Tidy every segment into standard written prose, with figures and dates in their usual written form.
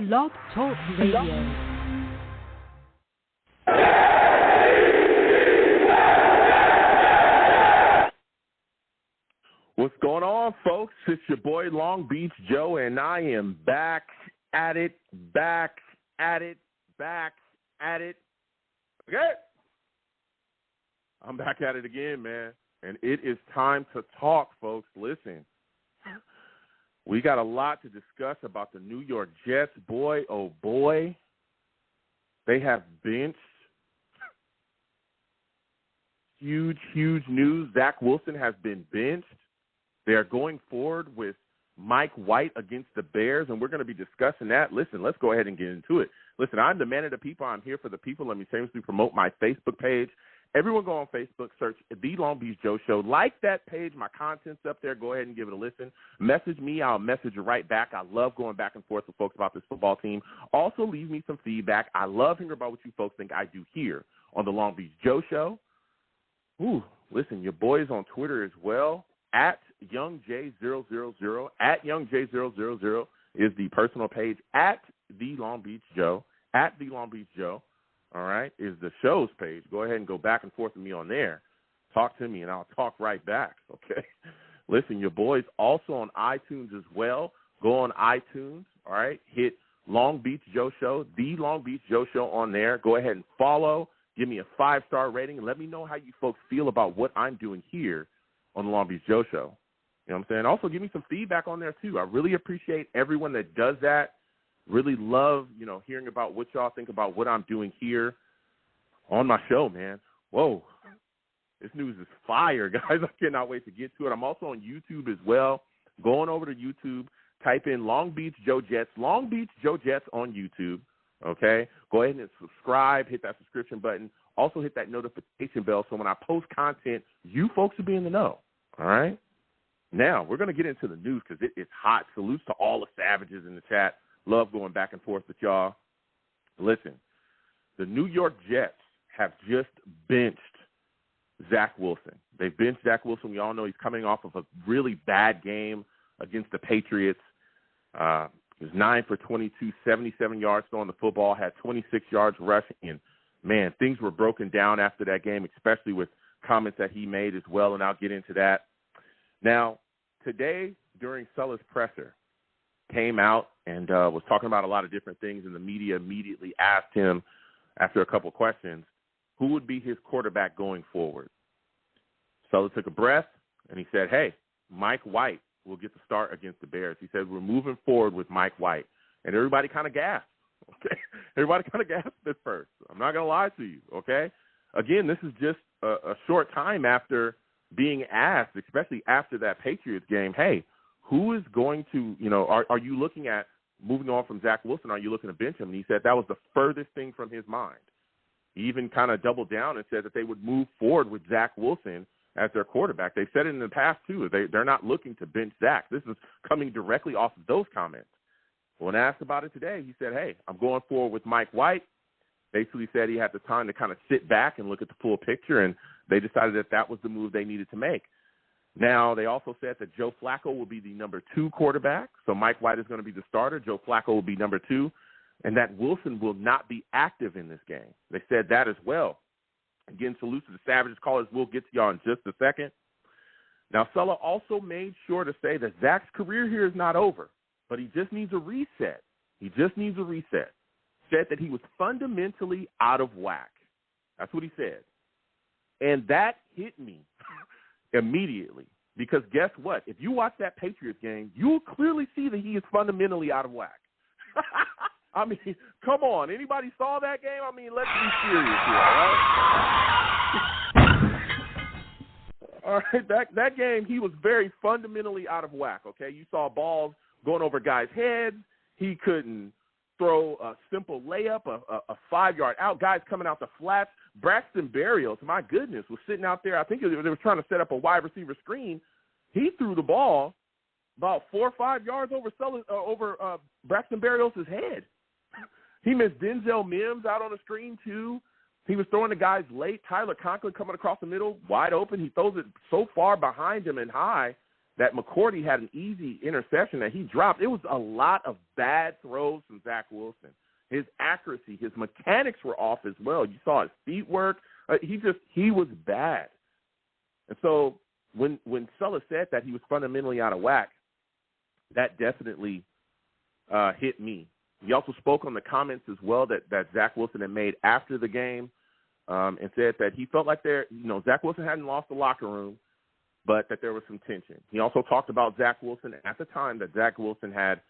Blog Talk Radio. What's going on, folks? It's your boy Long Beach Joe, and I am back at it. Okay? I'm back at it again, man. And it is time to talk, folks. Listen, we got a lot to discuss about the New York Jets. Boy, oh boy, they have benched. Huge news. Zach Wilson has been benched. They are going forward with Mike White against the Bears, and we're going to be discussing that. Listen, let's go ahead and get into it. Listen, I'm the man of the people. I'm here for the people. Let me shamelessly promote my Facebook page. Everyone go on Facebook, search The Long Beach Joe Show. Like that page. My content's up there. Go ahead and give it a listen. Message me. I'll message you right back. I love going back and forth with folks about this football team. Also, leave me some feedback. I love hearing about what you folks think I do here on The Long Beach Joe Show. Ooh, listen, your boy's on Twitter as well. At YoungJ000, at YoungJ000 is the personal page. At The Long Beach Joe, at The Long Beach Joe, all right, is the show's page. Go ahead and go back and forth with me on there. Talk to me, and I'll talk right back, okay? Listen, your boy's also on iTunes as well. Go on iTunes, all right? Hit Long Beach Joe Show, The Long Beach Joe Show on there. Go ahead and follow. Give me a 5-star rating, and let me know how you folks feel about what I'm doing here on the Long Beach Joe Show. You know what I'm saying? Also, give me some feedback on there, too. I really appreciate everyone that does that. Really love, hearing about what y'all think about what I'm doing here on my show, man. Whoa. This news is fire, guys. I cannot wait to get to it. I'm also on YouTube as well. Going over to YouTube, type in Long Beach Joe Jets, Long Beach Joe Jets on YouTube, okay? Go ahead and subscribe, hit that subscription button. Also hit that notification bell so when I post content, you folks will be in the know, all right? Now, we're going to get into the news because it is hot. Salutes to all the savages in the chat. Love going back and forth with y'all. Listen, the New York Jets have just benched Zach Wilson. They've benched Zach Wilson. We all know he's coming off of a really bad game against the Patriots. He was 9 for 22, 77 yards throwing the football, had 26 yards rushing, and man, things were broken down after that game, especially with comments that he made as well, and I'll get into that. Now, today during Sully's presser, came out and was talking about a lot of different things, and the media immediately asked him, after a couple of questions, who would be his quarterback going forward. Sully took a breath, and he said, hey, Mike White will get the start against the Bears. He said, we're moving forward with Mike White. And everybody kind of gasped. Okay, everybody kind of gasped at first. I'm not going to lie to you, okay? Again, this is just a short time after being asked, especially after that Patriots game, hey, who is going to, are you looking at moving on from Zach Wilson? Are you looking to bench him? And he said that was the furthest thing from his mind. He even kind of doubled down and said that they would move forward with Zach Wilson as their quarterback. They've said it in the past, too. They're not looking to bench Zach. This is coming directly off of those comments. When asked about it today, he said, hey, I'm going forward with Mike White. Basically said he had the time to kind of sit back and look at the full picture, and they decided that was the move they needed to make. Now, they also said that Joe Flacco will be the number 2 quarterback, so Mike White is going to be the starter. Joe Flacco will be number 2, and that Wilson will not be active in this game. They said that as well. Again, salute to the Savages callers. We'll get to y'all in just a second. Now, Sulla also made sure to say that Zach's career here is not over, but he just needs a reset. Said that he was fundamentally out of whack. That's what he said. And that hit me immediately because guess what? If you watch that Patriots game, you'll clearly see that he is fundamentally out of whack. I mean, come on. Anybody saw that game? I mean, let's be serious here, all right? All right, that game, he was very fundamentally out of whack, okay? You saw balls going over guys' heads. He couldn't throw a simple layup, a 5-yard out. Guys coming out the flats. Braxton Berrios, my goodness, was sitting out there. I think they were trying to set up a wide receiver screen. He threw the ball about 4 or 5 yards over Braxton Berrios' head. He missed Denzel Mims out on the screen, too. He was throwing the guys late. Tyler Conklin coming across the middle, wide open. He throws it so far behind him and high that McCourty had an easy interception that he dropped. It was a lot of bad throws from Zach Wilson. His accuracy, his mechanics were off as well. You saw his feet work. He was bad. And so when Sulla said that he was fundamentally out of whack, that definitely hit me. He also spoke on the comments as well that Zach Wilson had made after the game, and said that he felt like Zach Wilson hadn't lost the locker room, but that there was some tension. He also talked about Zach Wilson at the time, that Zach Wilson had,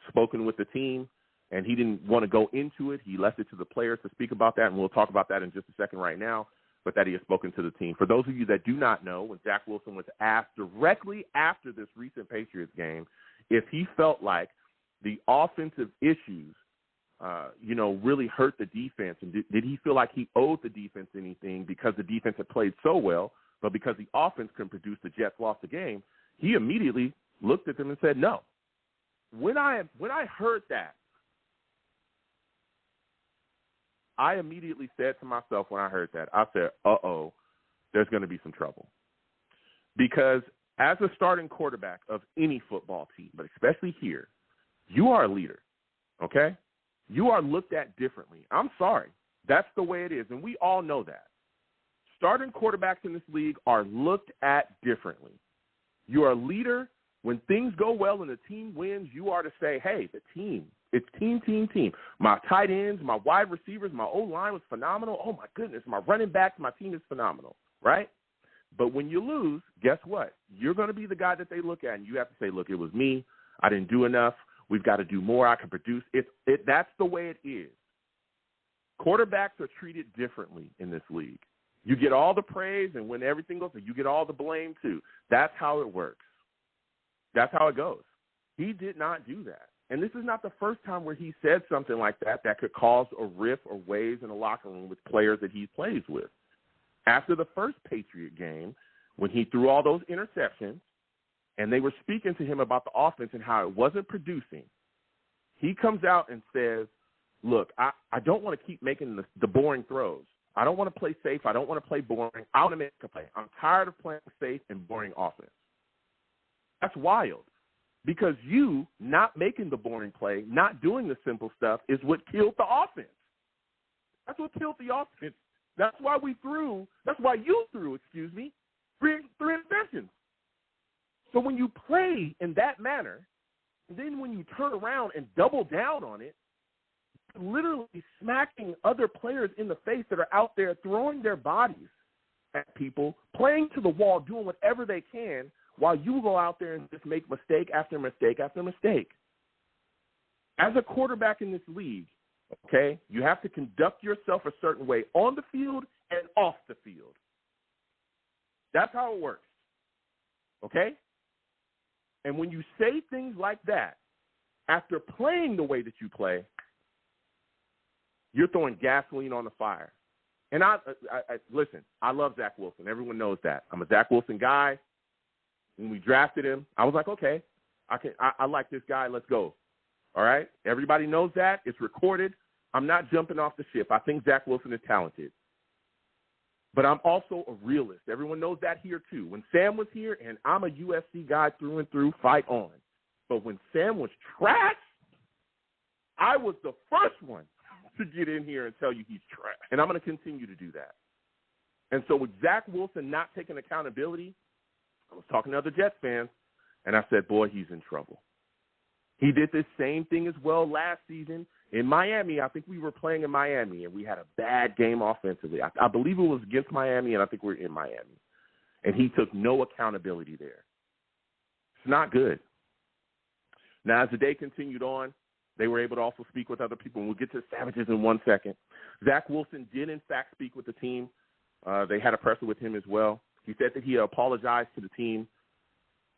spoken with the team, and he didn't want to go into it. He left it to the players to speak about that, and we'll talk about that in just a second right now, but that he has spoken to the team. For those of you that do not know, when Zach Wilson was asked directly after this recent Patriots game if he felt like the offensive issues, really hurt the defense, and did he feel like he owed the defense anything because the defense had played so well, but because the offense couldn't produce, the Jets lost the game, he immediately looked at them and said no. When I heard that, I immediately said to myself when I heard that, I said, uh-oh, there's going to be some trouble. Because as a starting quarterback of any football team, but especially here, you are a leader, okay? You are looked at differently. I'm sorry. That's the way it is, and we all know that. Starting quarterbacks in this league are looked at differently. You are a leader. When things go well and the team wins, you are to say, hey, the team, it's team. My tight ends, my wide receivers, my O-line was phenomenal. Oh, my goodness, my running backs, my team is phenomenal, right? But when you lose, guess what? You're going to be the guy that they look at, and you have to say, look, it was me. I didn't do enough. We've got to do more. I can produce. That's the way it is. Quarterbacks are treated differently in this league. You get all the praise, and when everything goes, you get all the blame too. That's how it works. That's how it goes. He did not do that. And this is not the first time where he said something like that could cause a rift or waves in the locker room with players that he plays with. After the first Patriot game, when he threw all those interceptions, and they were speaking to him about the offense and how it wasn't producing, he comes out and says, look, I don't want to keep making the boring throws. I don't want to play safe. I don't want to play boring. I want to make a play. I'm tired of playing safe and boring offense. That's wild, because you not making the boring play, not doing the simple stuff is what killed the offense. That's what killed the offense. That's why you threw, three interceptions. So when you play in that manner, and then when you turn around and double down on it, you're literally smacking other players in the face that are out there throwing their bodies at people, playing to the wall, doing whatever they can, while you go out there and just make mistake after mistake after mistake. As a quarterback in this league, okay, you have to conduct yourself a certain way on the field and off the field. That's how it works, okay? And when you say things like that, after playing the way that you play, you're throwing gasoline on the fire. And I listen, I love Zach Wilson. Everyone knows that. I'm a Zach Wilson guy. When we drafted him, I was like, okay, I like this guy. Let's go. All right? Everybody knows that. It's recorded. I'm not jumping off the ship. I think Zach Wilson is talented. But I'm also a realist. Everyone knows that here too. When Sam was here, and I'm a USC guy through and through, fight on. But when Sam was trash, I was the first one to get in here and tell you he's trash. And I'm going to continue to do that. And so with Zach Wilson not taking accountability, I was talking to other Jets fans, and I said, boy, he's in trouble. He did this same thing as well last season in Miami. I think we were playing in Miami, and we had a bad game offensively. I believe it was against Miami, and I think we were in Miami. And he took no accountability there. It's not good. Now, as the day continued on, they were able to also speak with other people, and we'll get to the Savages in 1 second. Zach Wilson did, in fact, speak with the team. They had a presser with him as well. He said that he apologized to the team,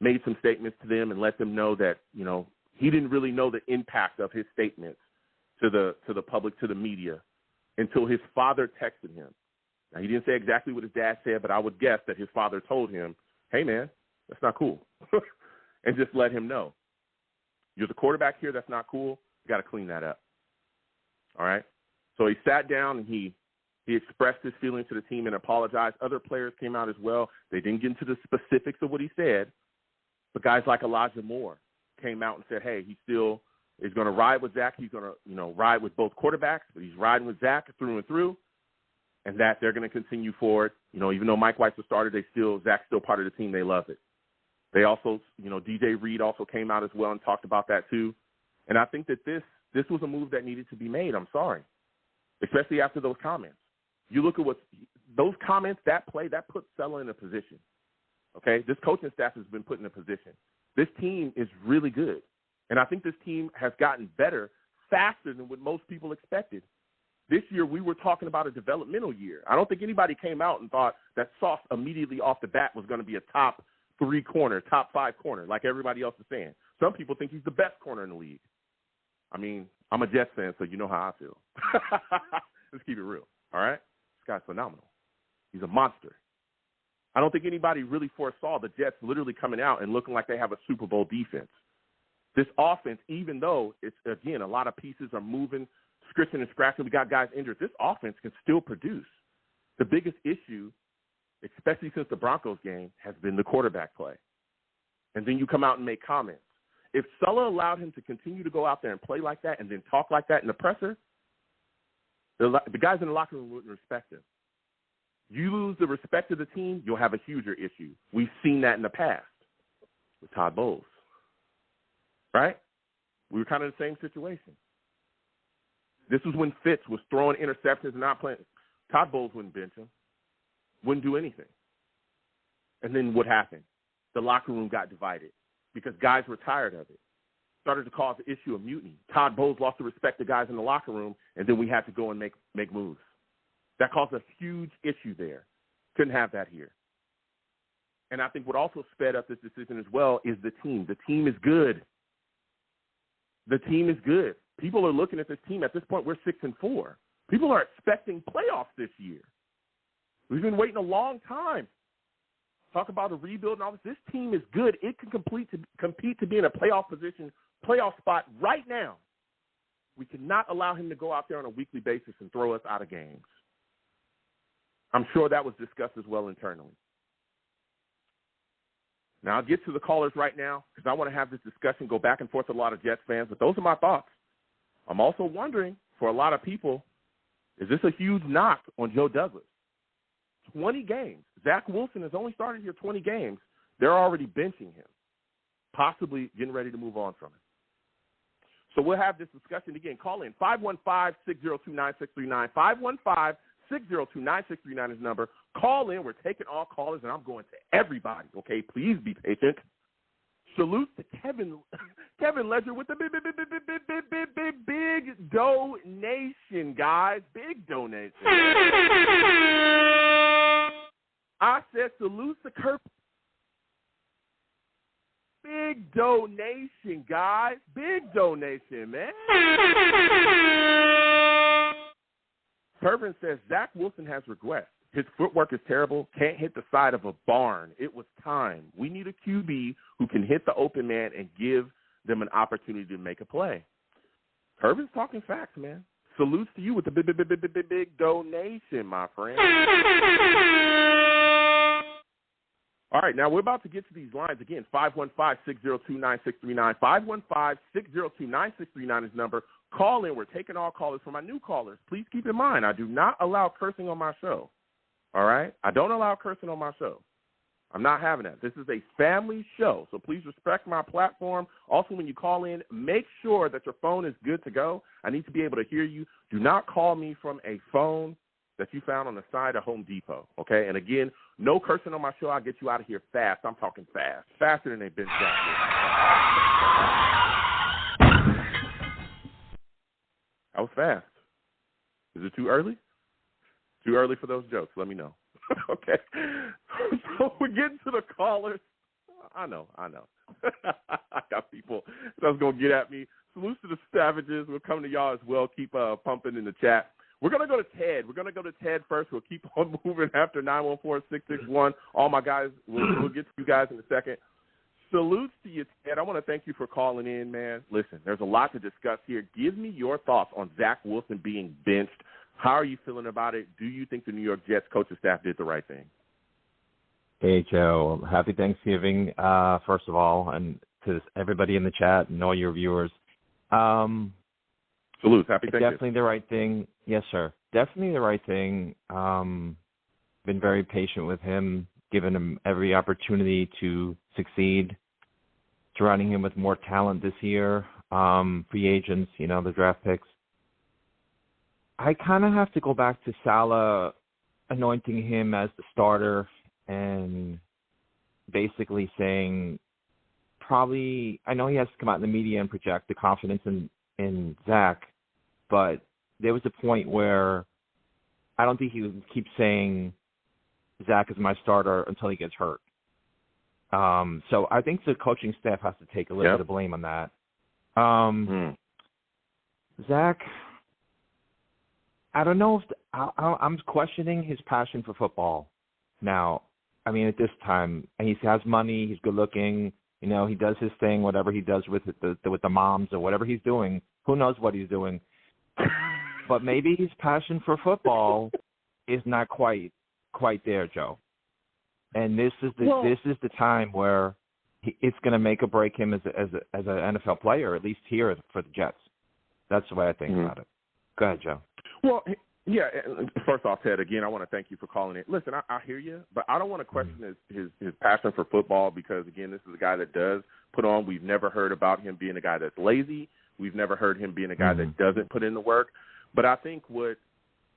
made some statements to them, and let them know that, you know, he didn't really know the impact of his statements to the public, to the media, until his father texted him. Now, he didn't say exactly what his dad said, but I would guess that his father told him, hey, man, that's not cool, and just let him know. You're the quarterback here. That's not cool. You got to clean that up. All right? So he sat down, and he expressed his feelings to the team and apologized. Other players came out as well. They didn't get into the specifics of what he said, But guys like Elijah Moore came out and said, hey, he still is going to ride with Zach. He's going to, ride with both quarterbacks, but he's riding with Zach through and through, and that they're going to continue forward. Even though Mike White's the starter, Zach's still part of the team. They love it. They also, DJ Reed also came out as well and talked about that too. And I think that this was a move that needed to be made. I'm sorry, especially after those comments. You look at those comments, that play, that put Sella in a position. Okay, this coaching staff has been put in a position. This team is really good. And I think this team has gotten better faster than what most people expected. This year, we were talking about a developmental year. I don't think anybody came out and thought that Sauce immediately off the bat was going to be a top 3 corner, top 5 corner, like everybody else is saying. Some people think he's the best corner in the league. I mean, I'm a Jets fan, so you know how I feel. Let's keep it real, all right? This guy's phenomenal. He's a monster. I don't think anybody really foresaw the Jets literally coming out and looking like they have a Super Bowl defense. This offense, even though it's, again, a lot of pieces are moving, scratching and scratching, we got guys injured, this offense can still produce. The biggest issue, especially since the Broncos game, has been the quarterback play. And then you come out and make comments. If Sulla allowed him to continue to go out there and play like that and then talk like that in the presser, the guys in the locker room wouldn't respect him. You lose the respect of the team, you'll have a huger issue. We've seen that in the past with Todd Bowles, right? We were kind of the same situation. This was when Fitz was throwing interceptions and not playing. Todd Bowles wouldn't bench him, wouldn't do anything. And then what happened? The locker room got divided because guys were tired of it. Started to cause the issue of mutiny. Todd Bowles lost the respect of guys in the locker room, and then we had to go and make moves. That caused a huge issue there. Couldn't have that here. And I think what also sped up this decision as well is the team. The team is good. The team is good. People are looking at this team. At this point, we're 6-4. People are expecting playoffs this year. We've been waiting a long time. Talk about a rebuild and all this. This team is good. It can compete to be in a playoff position, playoff spot right now. We cannot allow him to go out there on a weekly basis and throw us out of games. I'm sure that was discussed as well internally. Now, I'll get to the callers right now because I want to have this discussion, go back and forth with a lot of Jets fans, but those are my thoughts. I'm also wondering, for a lot of people, is this a huge knock on Joe Douglas? 20 games. Zach Wilson has only started here 20 games. They're already benching him, possibly getting ready to move on from it. So we'll have this discussion again. Call in 515-602-9639. 515-602-9639 is number. Call in. We're taking all callers, and I'm going to everybody, okay? Please be patient. Salute to Kevin Ledger with the big donation, guys. Big donation. I said salute to Kirk. Big donation, guys. Big donation, man. Pervin says Zach Wilson has regressed. His footwork is terrible. Can't hit the side of a barn. It was time. We need a QB who can hit the open man and give them an opportunity to make a play. Pervin's talking facts, man. Salutes to you with the big donation, my friend. All right, now we're about to get to these lines again. 515-602-9639. 515-602-9639 is number. Call in. We're taking all callers. For my new callers, please keep in mind, I do not allow cursing on my show. All right? I don't allow cursing on my show. I'm not having that. This is a family show, so please respect my platform. Also, when you call in, make sure that your phone is good to go. I need to be able to hear you. Do not call me from a phone that you found on the side of Home Depot, okay? And again, no cursing on my show. I'll get you out of here fast. I'm talking fast. Faster than they've been fast. That was fast. Is it too early? Too early for those jokes. Let me know. Okay. So we're getting to the callers. I know. I got people that's going to get at me. Salute to the Savages. We'll come to y'all as well. Keep pumping in the chat. We're going to go to Ted. We're going to go to Ted first. We'll keep on moving after 914-661. All my guys, we'll get to you guys in a second. Salutes to you, Ted. I want to thank you for calling in, man. Listen, there's a lot to discuss here. Give me your thoughts on Zach Wilson being benched. How are you feeling about it? Do you think the New York Jets coaching staff did the right thing? Hey, Joe. Happy Thanksgiving, first of all, and to everybody in the chat and all your viewers. Salute. Happy Thanksgiving. Definitely the right thing. Yes, sir. Definitely the right thing. Been very patient with him, giving him every opportunity to succeed, surrounding him with more talent this year, free agents, the draft picks. I kind of have to go back to Saleh anointing him as the starter and basically saying probably, I know he has to come out in the media and project the confidence in Zach, but there was a point where I don't think he would keep saying Zach is my starter until he gets hurt. So I think the coaching staff has to take a little bit of blame on that. Zach, I don't know if I'm questioning his passion for football now. I mean, at this time, and he has money, he's good looking, he does his thing, whatever he does with the moms or whatever he's doing. Who knows what he's doing? But maybe his passion for football is not quite there, Joe. And this is the time where it's going to make or break him as an NFL player, at least here for the Jets. That's the way I think about it. Go ahead, Joe. Well, yeah. First off, Ted, again, I want to thank you for calling in. Listen, I hear you, but I don't want to question his passion for football because, again, this is a guy that does put on. We've never heard about him being a guy that's lazy. We've never heard him being a guy that doesn't put in the work. But I think what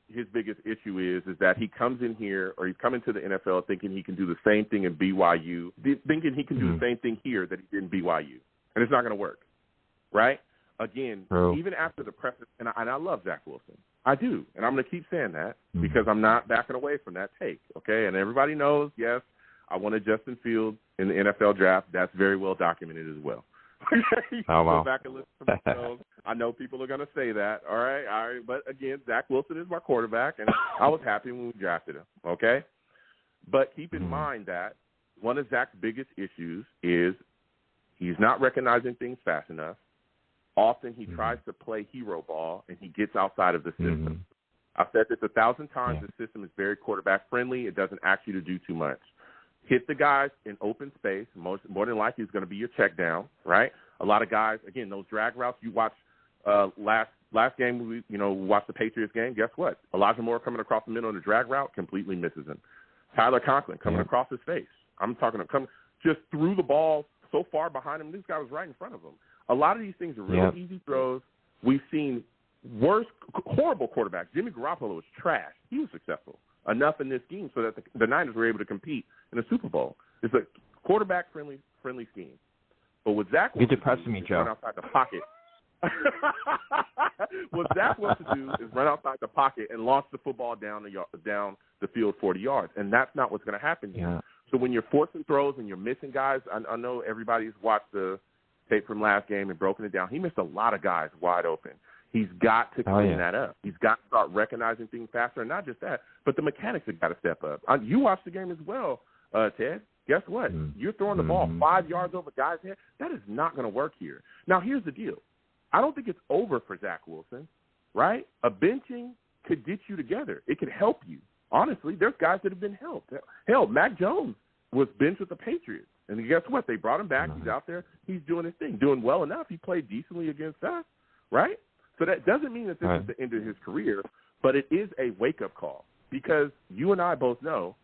his biggest issue is that he comes in here or he's coming to the NFL thinking he can do the same thing in BYU, thinking he can do the same thing here that he did in BYU. And it's not going to work, right? Again, even after the press, and I love Zach Wilson. I do, and I'm going to keep saying that because I'm not backing away from that take, okay? And everybody knows, yes, I wanted Justin Fields in the NFL draft. That's very well documented as well. Go back and listen to my shows. I know people are going to say that, all right. But, again, Zach Wilson is my quarterback, and I was happy when we drafted him, okay? But keep in mind that one of Zach's biggest issues is he's not recognizing things fast enough. Often he tries to play hero ball, and he gets outside of the system. I've said this 1,000 times. The system is very quarterback-friendly. It doesn't ask you to do too much. Hit the guys in open space. More than likely it's going to be your check down, right? A lot of guys, again, those drag routes you watched last game, we watched the Patriots game. Guess what? Elijah Moore coming across the middle on the drag route completely misses him. Tyler Conklin coming across his face. I'm talking about just threw the ball so far behind him. This guy was right in front of him. A lot of these things are real easy throws. We've seen horrible quarterbacks. Jimmy Garoppolo was trash. He was successful enough in this scheme so that the Niners were able to compete in the Super Bowl. It's a quarterback-friendly scheme. But with Zach Wilson, you're depressing me, Joe. Run outside the pocket. What Zach wants to do is run outside the pocket and launch the football down the field 40 yards, and that's not what's going to happen here. Yeah. So when you're forcing throws and you're missing guys, I know everybody's watched the tape from last game and broken it down. He missed a lot of guys wide open. He's got to clean that up. He's got to start recognizing things faster, and not just that, but the mechanics have got to step up. You watched the game as well, Ted. Guess what? You're throwing the ball 5 yards over guys' head. That is not going to work here. Now, here's the deal. I don't think it's over for Zach Wilson, right? A benching could get you together. It could help you. Honestly, there's guys that have been helped. Hell, Mac Jones was benched with the Patriots. And guess what? They brought him back. He's out there. He's doing his thing, doing well enough. He played decently against us, right? So that doesn't mean that this is the end of his career, but it is a wake-up call because you and I both know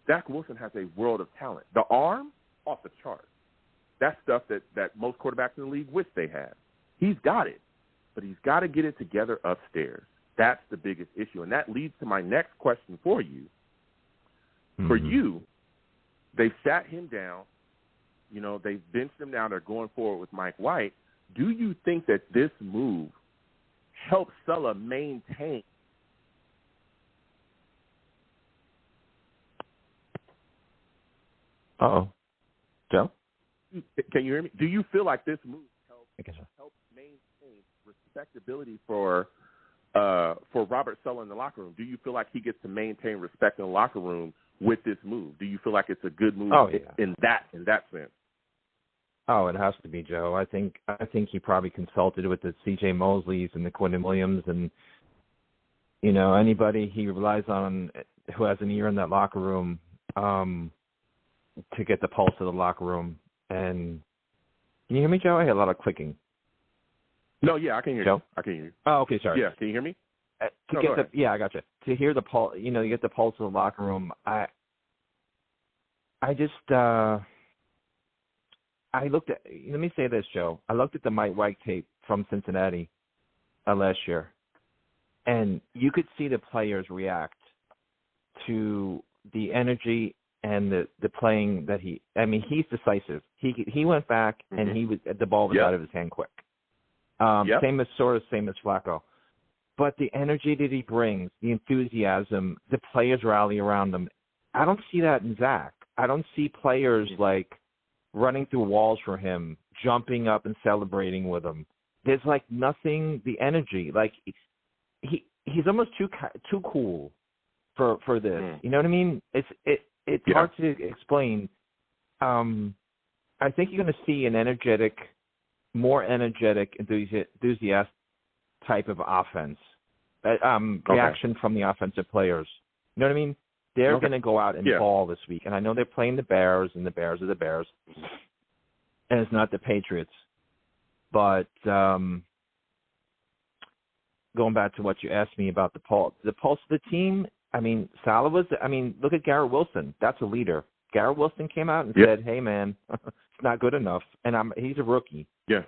Zach Wilson has a world of talent. The arm, off the chart. That's stuff that most quarterbacks in the league wish they had. He's got it, but he's got to get it together upstairs. That's the biggest issue, and that leads to my next question for you. For you, they sat him down. They've benched him now. They're going forward with Mike White. Do you think that this move helps Saleh maintain? Uh-oh. Joe? Can you hear me? Do you feel like this move helps maintain respectability for Robert Saleh in the locker room? Do you feel like he gets to maintain respect in the locker room with this move? Do you feel like it's a good move in that sense? Oh, it has to be, Joe. I think he probably consulted with the C.J. Mosleys and the Quentin Williams and, anybody he relies on who has an ear in that locker room. to get the pulse of the locker room. And can you hear me, Joe? I hear a lot of clicking. No, yeah, I can hear Joe? you. I can hear you. Oh, okay, sorry. Yeah, can you hear me? To get I got you. To hear the pulse, you get the pulse of the locker room. I just I looked at. Let me say this, Joe. I looked at the Mike White tape from Cincinnati last year, and you could see the players react to the energy and the playing that he. I mean, he's decisive. He went back and the ball was out of his hand quick. Same as Soros, same as Flacco. But the energy that he brings, the enthusiasm, the players rally around him. I don't see that in Zach. I don't see players like running through walls for him, jumping up and celebrating with him. There's like nothing. The energy, like he's almost too cool for this. You know what I mean? It's hard to explain. I think you're going to see an more energetic, enthusiastic type of offense, reaction from the offensive players. You know what I mean? They're going to go out and ball this week. And I know they're playing the Bears, and the Bears are the Bears. And it's not the Patriots. But going back to what you asked me about the pulse of the team, I mean, look at Garrett Wilson. That's a leader. Garrett Wilson came out and said, hey, man, it's not good enough. And he's a rookie. Yeah.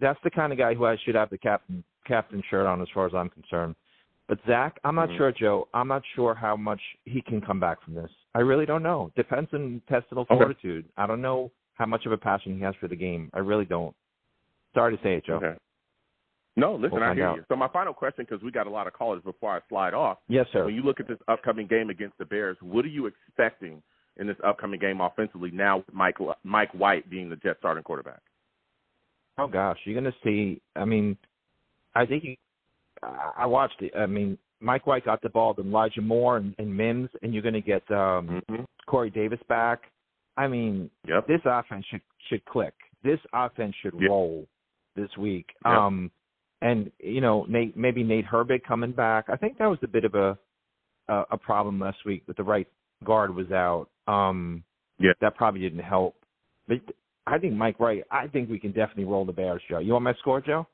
That's the kind of guy who I should have the captain shirt on as far as I'm concerned. But Zach, I'm not sure, Joe. I'm not sure how much he can come back from this. I really don't know. Depends on intestinal fortitude. I don't know how much of a passion he has for the game. I really don't. Sorry to say it, Joe. Okay. No, listen, I hear you. So my final question, because we got a lot of callers before I slide off. Yes, sir. When you look at this upcoming game against the Bears, what are you expecting in this upcoming game offensively now with Mike White being the Jets starting quarterback? Oh, gosh. You're going to see – I mean, I think I watched it. I mean, Mike White got the ball to Elijah Moore and Mims, and you're going to get Corey Davis back. I mean, this offense should click. This offense should roll this week. And, maybe Nate Herbig coming back. I think that was a bit of a problem last week with the right guard was out. That probably didn't help. But I think Mike White, I think we can definitely roll the Bears, Joe. You want my score, Joe?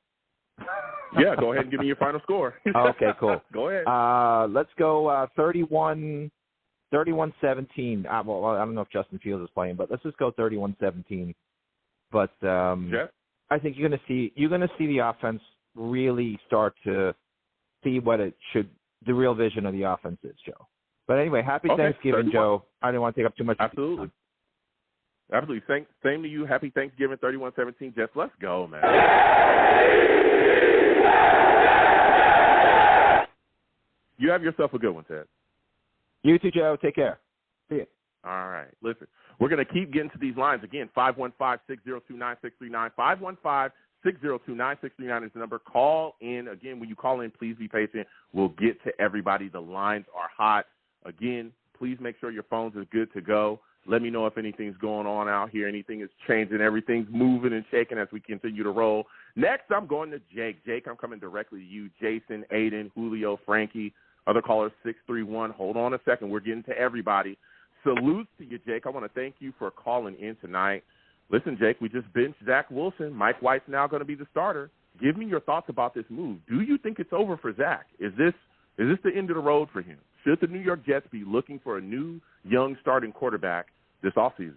Yeah, go ahead and give me your final score. Okay, cool. Go ahead. Let's go 31-17. Well, I don't know if Justin Fields is playing, but let's just go 31-17. But I think you're going to see the offense really start to see what the real vision of the offense is, Joe. But anyway, happy Thanksgiving, 31. Joe. I didn't want to take up too much. Absolutely. Same to you. Happy Thanksgiving, 31-17. Jets, let's go, man. You have yourself a good one, Ted. You too, Joe. Take care. See you. All right. Listen, we're going to keep getting to these lines. Again, 515-602-9639. 515-602-9639 is the number. Call in. Again, when you call in, please be patient. We'll get to everybody. The lines are hot. Again, please make sure your phones are good to go. Let me know if anything's going on out here. Anything is changing. Everything's moving and shaking as we continue to roll. Next, I'm going to Jake. Jake, I'm coming directly to you. Jason, Aiden, Julio, Frankie, other callers, 631. Hold on a second. We're getting to everybody. Salute to you, Jake. I want to thank you for calling in tonight. Listen, Jake, we just benched Zach Wilson. Mike White's now going to be the starter. Give me your thoughts about this move. Do you think it's over for Zach? Is this the end of the road for him? Should the New York Jets be looking for a new, young starting quarterback this offseason?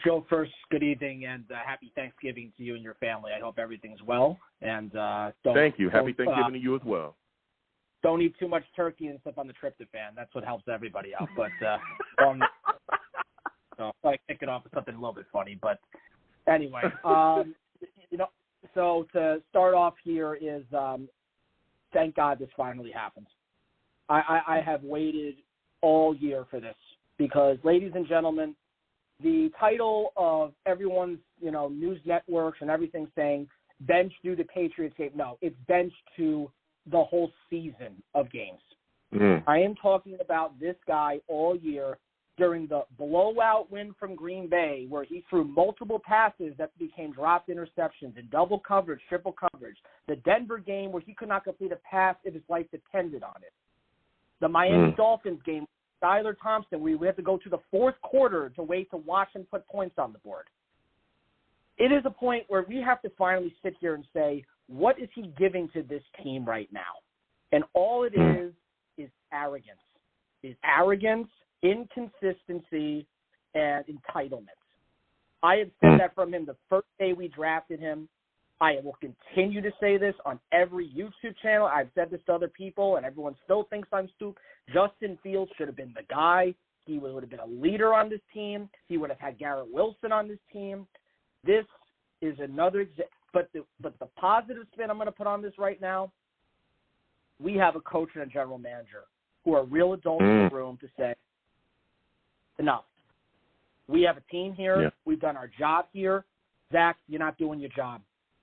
Joe, first, good evening, and happy Thanksgiving to you and your family. I hope everything's well. And thank you. Happy Thanksgiving to you as well. Don't eat too much turkey and stuff on the tryptophan. That's what helps everybody out. But so I kick it off with something a little bit funny. But anyway, so to start off here is thank God this finally happened. I have waited all year for this because, ladies and gentlemen, the title of everyone's, news networks and everything saying bench due to Patriots game. No, it's bench to the whole season of games. I am talking about this guy all year during the blowout win from Green Bay where he threw multiple passes that became dropped interceptions in double coverage, triple coverage. The Denver game where he could not complete a pass if his life depended on it. The Miami Dolphins game, Skylar Thompson, we have to go to the fourth quarter to wait to watch him put points on the board. It is a point where we have to finally sit here and say, what is he giving to this team right now? And all it is arrogance. Is arrogance, inconsistency, and entitlement. I had said that from him the first day we drafted him. I will continue to say this on every YouTube channel. I've said this to other people, and everyone still thinks I'm stupid. Justin Fields should have been the guy. He would have been a leader on this team. He would have had Garrett Wilson on this team. This is another example. But the positive spin I'm going to put on this right now, we have a coach and a general manager who are real adults in the room to say, enough. We have a team here. Yeah. We've done our job here. Zach, you're not doing your job.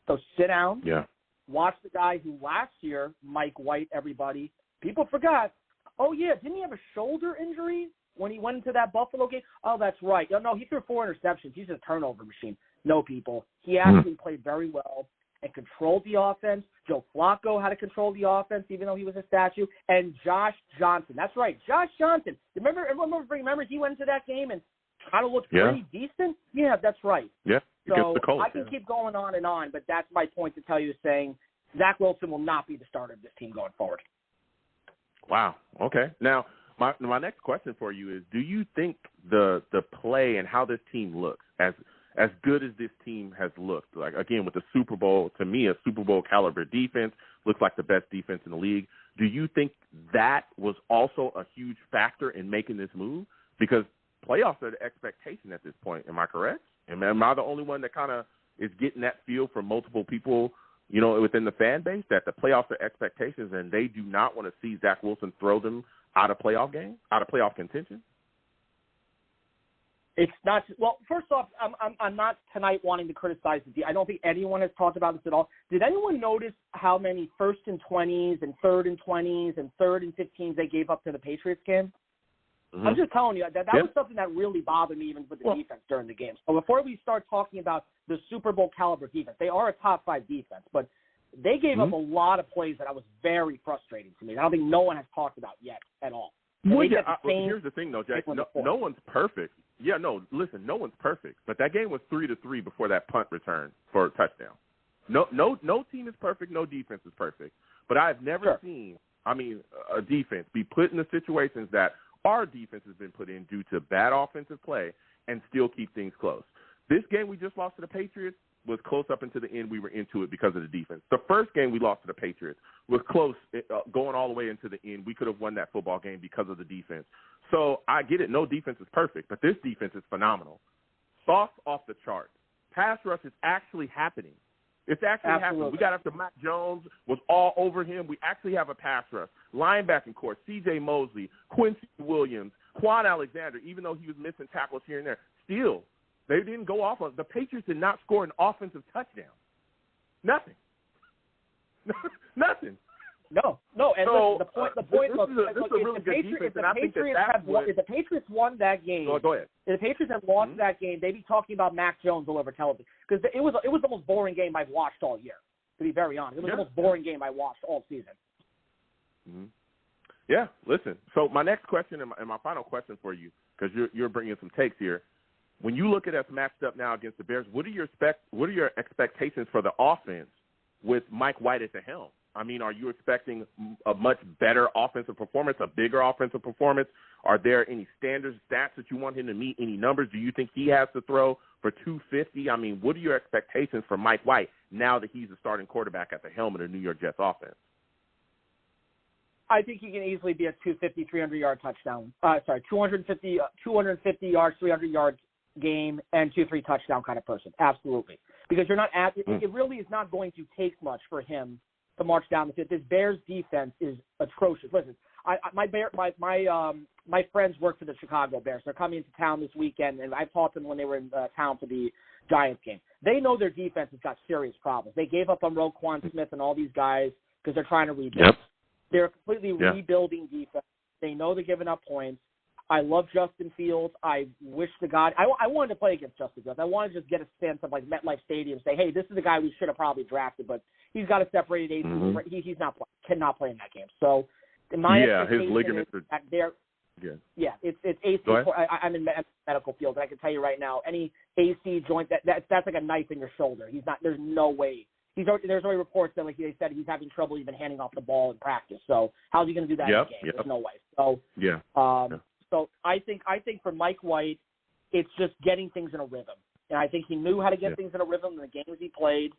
So sit down. Yeah. Watch the guy who last year, Mike White, everybody, people forgot. Oh, yeah, didn't he have a shoulder injury when he went into that Buffalo game? Oh, that's right. No, he threw 4 interceptions. He's a turnover machine. No, people. He actually played very well and controlled the offense. Joe Flacco had to control the offense, even though he was a statue. And Josh Johnson. That's right, Josh Johnson. Remember he went into that game and kind of looked pretty decent? Yeah, that's right. Yeah, so the Colts, I can keep going on and on, but that's my point to tell you, saying Zach Wilson will not be the starter of this team going forward. Wow. Okay. Now, my next question for you is, do you think the play and how this team looks, as good as this team has looked, like, again, with the Super Bowl, to me, a Super Bowl caliber defense, looks like the best defense in the league. Do you think that was also a huge factor in making this move? Because playoffs are the expectation at this point. Am I correct? Am I the only one that kind of is getting that feel from multiple people, within the fan base, that the playoffs are expectations and they do not want to see Zach Wilson throw them out of playoff contention? It's not – well, first off, I'm not tonight wanting to criticize the – I don't think anyone has talked about this at all. Did anyone notice how many 1st and 20s and 3rd and 20s and 3rd and 15s they gave up to the Patriots game? Mm-hmm. I'm just telling you, that was something that really bothered me even with the defense during the game. So before we start talking about the Super Bowl caliber defense, they are a top 5 defense, but they gave up a lot of plays that was very frustrating to me. I don't think no one has talked about yet at all. Here's the thing, though, Jack. No one's perfect. Yeah, no, listen, no one's perfect. But that game was 3-3 before that punt return for a touchdown. No team is perfect. No defense is perfect. But I've never seen, a defense be put in the situations that our defense has been put in due to bad offensive play and still keep things close. This game we just lost to the Patriots was close up until the end. We were into it because of the defense. The first game we lost to the Patriots was close, going all the way into the end. We could have won that football game because of the defense. So I get it. No defense is perfect, but this defense is phenomenal. Sauce off the charts. Pass rush is actually happening. It's actually happening. We got after Mac Jones, was all over him. We actually have a pass rush. Linebacking core, C.J. Mosley, Quincy Williams, Quan Alexander, even though he was missing tackles here and there. Still, they didn't go off. The Patriots did not score an offensive touchdown. Nothing. Nothing. No. And so, the point. This is a really good defense, and I think if the Patriots won that game, go ahead. If the Patriots had lost that game, they'd be talking about Mac Jones all over television, because it was the most boring game I've watched all year. To be very honest, it was the most boring game I watched all season. Mm-hmm. Yeah. Listen. So my next question and my final question for you, because you're bringing some takes here. When you look at us matched up now against the Bears, what are your expectations for the offense with Mike White at the helm? Are you expecting a much better offensive performance, a bigger offensive performance? Are there any standard stats that you want him to meet, any numbers? Do you think he has to throw for 250? What are your expectations for Mike White now that he's the starting quarterback at the helm of the New York Jets offense? I think he can easily be a 250, 300-yard touchdown. 250 yards, 300 yards game and 2-3 touchdown kind of person. Absolutely. Because it really is not going to take much for him to march down the field. This Bears defense is atrocious. Listen, my friends work for the Chicago Bears. They're coming into town this weekend, and I talked to them when they were in town for the Giants game. They know their defense has got serious problems. They gave up on Roquan Smith and all these guys because they're trying to rebuild. Yep. They're completely rebuilding defense. They know they're giving up points. I love Justin Fields. I wish to God I wanted to play against Justin Fields. I wanted to just get a sense of like MetLife Stadium, say, hey, this is the guy we should have probably drafted, but he's got a separated age. He's cannot play in that game. So My his expectation ligaments is are. that they're Yeah. it's AC. I'm in medical field, and I can tell you right now, any AC joint that's like a knife in your shoulder. He's not. There's no way. There's already reports that like they said he's having trouble even handing off the ball in practice. So how's he going to do that in a game? There's no way. So So I think for Mike White, it's just getting things in a rhythm, and I think he knew how to get things in a rhythm in the games he played.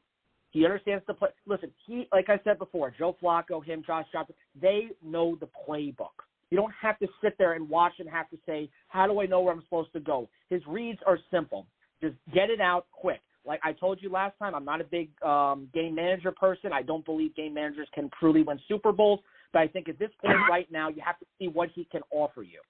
He understands the play. Listen, like I said before, Joe Flacco, him, Josh Johnson, they know the playbook. You don't have to sit there and watch and have to say, how do I know where I'm supposed to go? His reads are simple. Just get it out quick. Like I told you last time, I'm not a big game manager person. I don't believe game managers can truly win Super Bowls. But I think at this point right now, you have to see what he can offer you.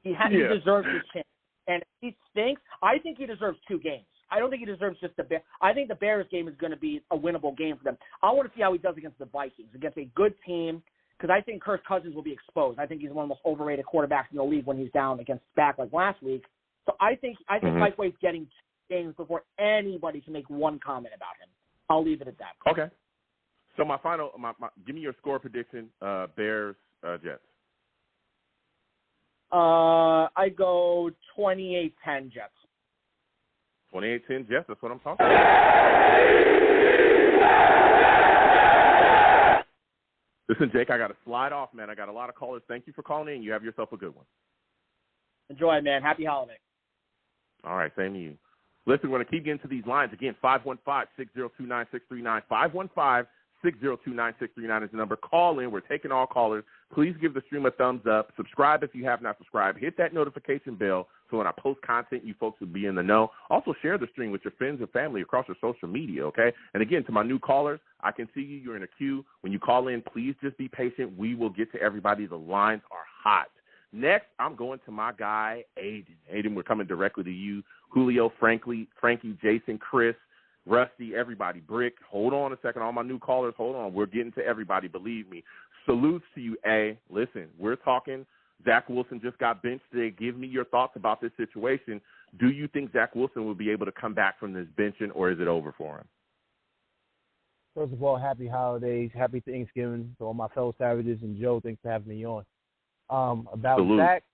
He deserves his chance. And if he stinks, I think he deserves 2 games. I don't think he deserves just the Bears. I think the Bears game is going to be a winnable game for them. I want to see how he does against the Vikings, against a good team, because I think Kirk Cousins will be exposed. I think he's one of the most overrated quarterbacks in the league when he's down against back like last week. So I think Mike White's getting 2 games before anybody can make one comment about him. I'll leave it at that. Okay. So my final, give me your score prediction, Bears, Jets. I go 28-10 Jets. 28-10 Jets, that's what I'm talking about. Listen, Jake, I got to slide off, man. I got a lot of callers. Thank you for calling in. You have yourself a good one. Enjoy, man. Happy holiday. All right, same to you. Listen, we're going to keep getting to these lines. Again, 515-602-9639. 515-602-9639 is the number. Call in. We're taking all callers. Please give the stream a thumbs up. Subscribe if you have not subscribed. Hit that notification bell so when I post content, you folks will be in the know. Also, share the stream with your friends and family across your social media, okay? And again, to my new callers, I can see you. You're in a queue. When you call in, please just be patient. We will get to everybody. The lines are hot. Next, I'm going to my guy, Aiden. Aiden, we're coming directly to you. Julio, Frankie, Jason, Chris, Rusty, everybody. Brick, hold on a second. All my new callers, hold on. We're getting to everybody, believe me. Salutes to you, A. Listen, we're talking. Zach Wilson just got benched today. Give me your thoughts about this situation. Do you think Zach Wilson will be able to come back from this benching, or is it over for him? First of all, happy holidays, happy Thanksgiving to all my fellow Savages, and Joe, thanks for having me on. About Salute. Zach,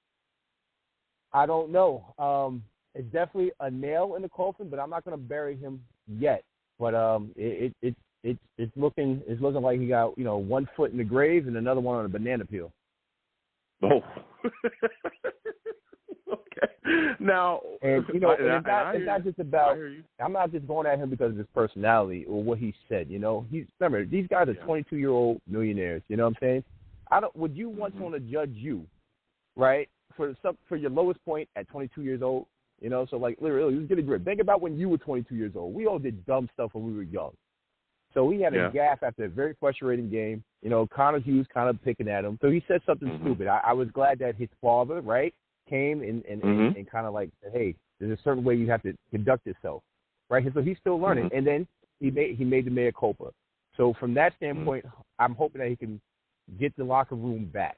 I don't know. It's definitely a nail in the coffin, but I'm not going to bury him yet. But it's looking like he got 1 foot in the grave and another one on a banana peel. Oh. Okay. Now, and it's not just about. I'm not just going at him because of his personality or what he said. Remember, these guys are 22-year-old millionaires. You know what I'm saying? Would you want someone to judge you, right, for your lowest point at 22 years old? So like literally, let's get a grip. Think about when you were 22 years old. We all did dumb stuff when we were young. So he had a gaffe after a very frustrating game. Connor Hughes kind of picking at him. So he said something stupid. I was glad that his father, right, came and kind of like said, hey, there's a certain way you have to conduct yourself, right? So he's still learning. And then he made the mea culpa. So from that standpoint, I'm hoping that he can get the locker room back.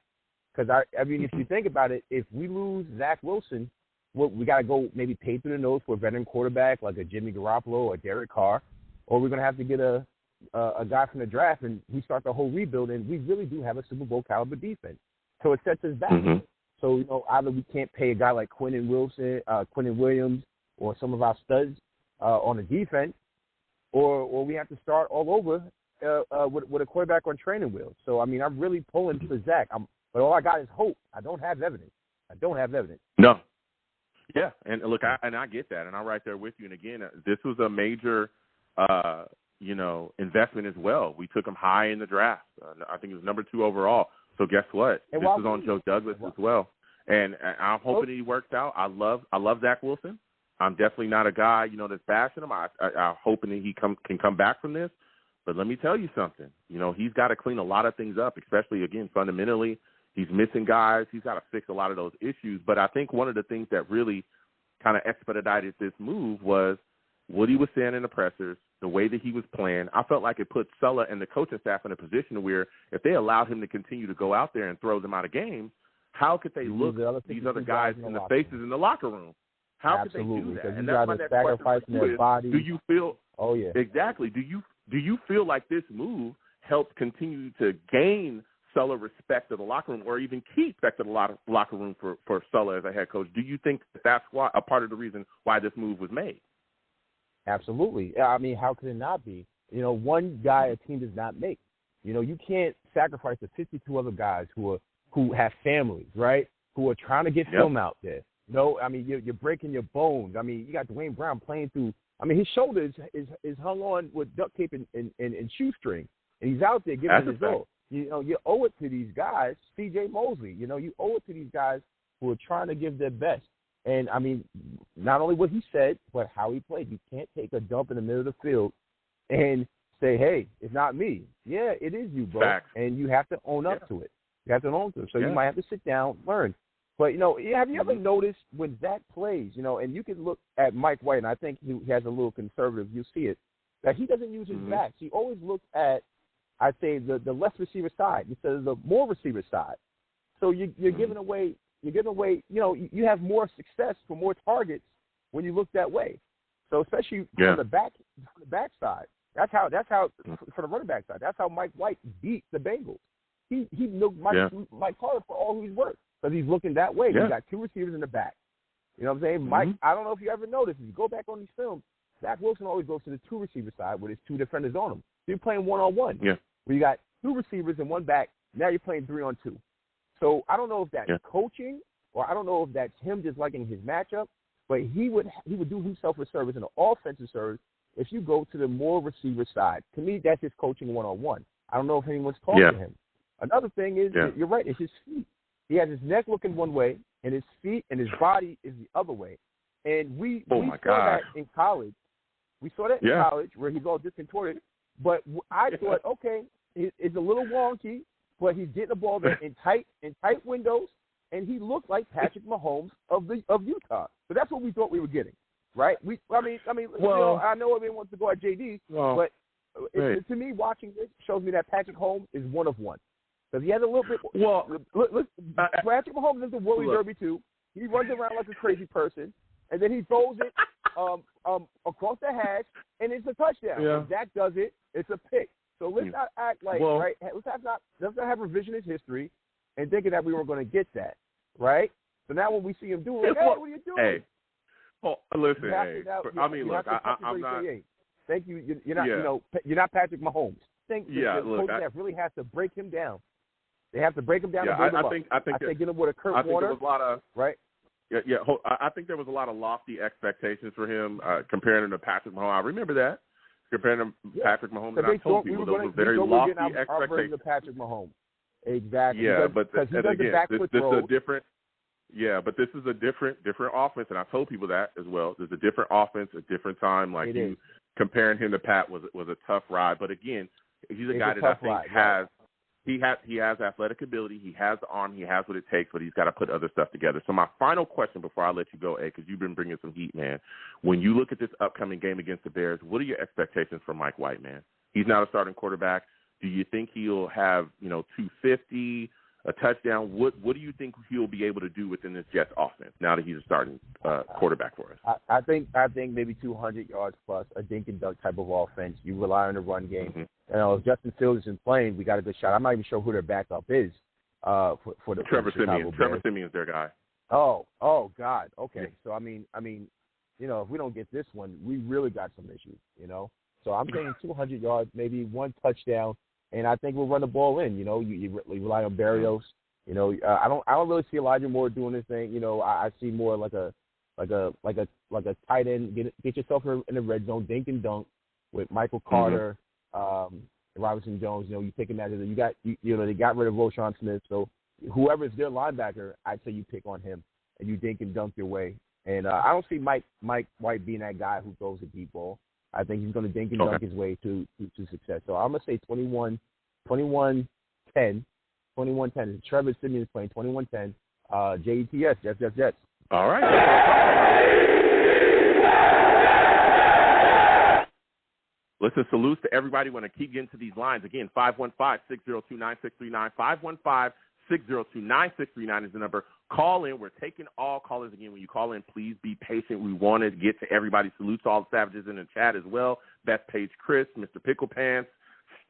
Because, I mean, if you think about it, if we lose Zach Wilson, we got to go maybe pay through the nose for a veteran quarterback like a Jimmy Garoppolo or Derek Carr, or we're going to have to get a guy from the draft and we start the whole rebuild, and we really do have a Super Bowl caliber defense. So it sets us back. So, either we can't pay a guy like Quinnen Williams or some of our studs on the defense, or we have to start all over with a quarterback on training wheels. So, I mean, I'm really pulling for Zach. But all I got is hope. I don't have evidence. No. Yeah, and look, I get that, and I'm right there with you. And again, this was a major, investment as well. We took him high in the draft. I think it was number 2 overall. So guess what? This is on Joe Douglas as well, and I'm hoping he works out. I love Zach Wilson. I'm definitely not a guy, that's bashing him. I'm hoping that he can come back from this. But let me tell you something. He's got to clean a lot of things up, especially again fundamentally. He's missing guys. He's got to fix a lot of those issues. But I think one of the things that really kind of expedited this move was what he was saying in the pressers, the way that he was playing. I felt like it put Sulla and the coaching staff in a position where if they allowed him to continue to go out there and throw them out of games, how could they look these other guys in the faces in the locker room? How could they do that? And that's my next question for you. Do you feel? Oh yeah. Exactly. Do you feel like this move helped continue to gain Sulla respected the locker room, or even Keith respected the locker room for Sulla as a head coach. Do you think that's why a part of the reason why this move was made? Absolutely. I mean, how could it not be? You know, one guy a team does not make. You know, you can't sacrifice the 52 other guys who have families, right? Who are trying to get film out there. No, I mean, you're breaking your bones. I mean, you got Dwayne Brown playing through. I mean, his shoulder is hung on with duct tape and shoestring, and he's out there giving it his all. You know, you owe it to these guys. C.J. Mosley, you know, you owe it to these guys who are trying to give their best. And, I mean, not only what he said, but how he played. You can't take a dump in the middle of the field and say, hey, it's not me. Yeah, it is you, bro. Facts. And you have to own up to it. You have to own to it. So you might have to sit down, learn. But, you know, have you ever noticed when Zach plays, you know, and you can look at Mike White, and I think he has a little conservative, you see it, that he doesn't use his backs. He always looks at, I'd say, the less receiver side instead of the more receiver side. So you're giving away, you know, you have more success for more targets when you look that way. So especially from the back side. That's how for the running back side. That's how Mike White beat the Bengals. He looked Mike Carter for all he's worth because he's looking that way. He's got two receivers in the back. You know what I'm saying? Mike, I don't know if you ever noticed, if you go back on these films, Zach Wilson always goes to the two receiver side with his two defenders on him. So you're playing one-on-one. Yeah. Where you got two receivers and one back. Now you're playing 3-on-2. So I don't know if that's coaching or I don't know if that's him just liking his matchup, but he would do himself a service in an offensive service if you go to the more receiver side. To me, that's just coaching one-on-one. I don't know if anyone's talking to him. Another thing is, you're right, it's his feet. He has his neck looking one way, and his feet and his body is the other way. And we saw that in college. We saw that in college where he's all discontorted. But I thought, okay, it's a little wonky, but he's getting the ball there in tight windows, and he looked like Patrick Mahomes of Utah. So that's what we thought we were getting, right? I mean, you know, I know everyone wants to go at JD, but to me, watching this shows me that Patrick Mahomes is one of one. Because he has a little bit. Patrick Mahomes is the Willie Derby too. He runs around like a crazy person, and then he throws it across the hash, and it's a touchdown. Yeah. If Zach does it, it's a pick. So let's not act like let's not have revisionist history and thinking that we were going to get that, right? So now when we see him do it, hey, what are you doing? Listen, look, I'm not. Thank you. You're not, you're not Patrick Mahomes. The coaching staff really has to break him down. They have to break him down. I think get him with a Kurt Warner. There was a lot of I think there was a lot of lofty expectations for him comparing him to Patrick Mahomes. I remember that comparing him to Patrick Mahomes. And I told people those were very lofty expectations. Of Patrick Mahomes. Exactly. Yeah, but this is a different. Yeah, but this is a different offense, and I told people that as well. There's a different offense, a different time. Like comparing him to Pat was a tough ride. But again, he's a guy that I think has athletic ability. He has the arm. He has what it takes, but he's got to put other stuff together. So my final question before I let you go, Ed, because you've been bringing some heat, man. When you look at this upcoming game against the Bears, what are your expectations for Mike White, man? He's not a starting quarterback. Do you think he'll have 250? A touchdown? What do you think he'll be able to do within this Jets offense now that he's a starting quarterback for us? I think maybe 200 yards plus, a dink and dunk type of offense. You rely on the run game. Mm-hmm. If Justin Fields isn't playing, we got a good shot. I'm not even sure who their backup is for the Trevor Siemian. Trevor Siemian's their guy. Oh God. Okay. Yeah. So I mean, if we don't get this one, we really got some issues. So I'm saying 200 yards, maybe one touchdown. And I think we'll run the ball in. You rely on Berrios. I don't really see Elijah Moore doing this thing. I see more like a tight end. Get yourself in the red zone, dink and dunk with Michael Carter, Robinson Jones. You pick him out of there. They got rid of Roschon Smith. So whoever's their linebacker, I'd say you pick on him and you dink and dunk your way. And I don't see Mike White being that guy who throws a deep ball. I think he's going to dink and dunk his way to success. So I'm going to say 21-10. 21-10. Trevor Siemian is playing 21-10. JETS, Jets. All right. Listen, salutes to everybody. Want to keep getting to these lines. Again, 515-602-9639. 515-602-9639 is the number. Call in. We're taking all callers again. When you call in, please be patient. We want to get to everybody. Salutes to all the savages in the chat as well. Best Page Chris, Mr. Pickle Pants,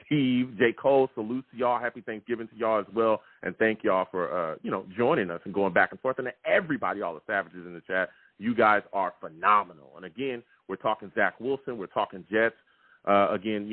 Steve, J. Cole, salute to y'all. Happy Thanksgiving to y'all as well. And thank y'all for, joining us and going back and forth. And to everybody, all the savages in the chat, you guys are phenomenal. And again, we're talking Zach Wilson. We're talking Jets. Again,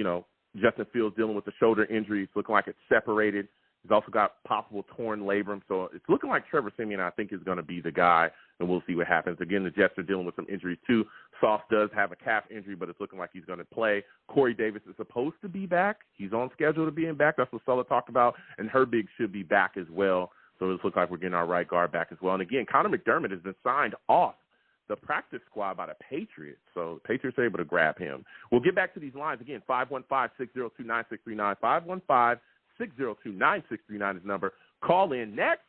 Justin Fields dealing with the shoulder injury. It's looking like it's separated. He's also got possible torn labrum. So it's looking like Trevor Siemian, I think, is going to be the guy, and we'll see what happens. Again, the Jets are dealing with some injuries too. Sauce does have a calf injury, but it's looking like he's going to play. Corey Davis is supposed to be back. He's on schedule to be back. That's what Sulla talked about. And Herbig should be back as well. So it looks like we're getting our right guard back as well. And again, Connor McDermott has been signed off the practice squad by the Patriots. So the Patriots are able to grab him. We'll get back to these lines again. 515-602-9639. 515-602-9639 is the number. Call in. Next,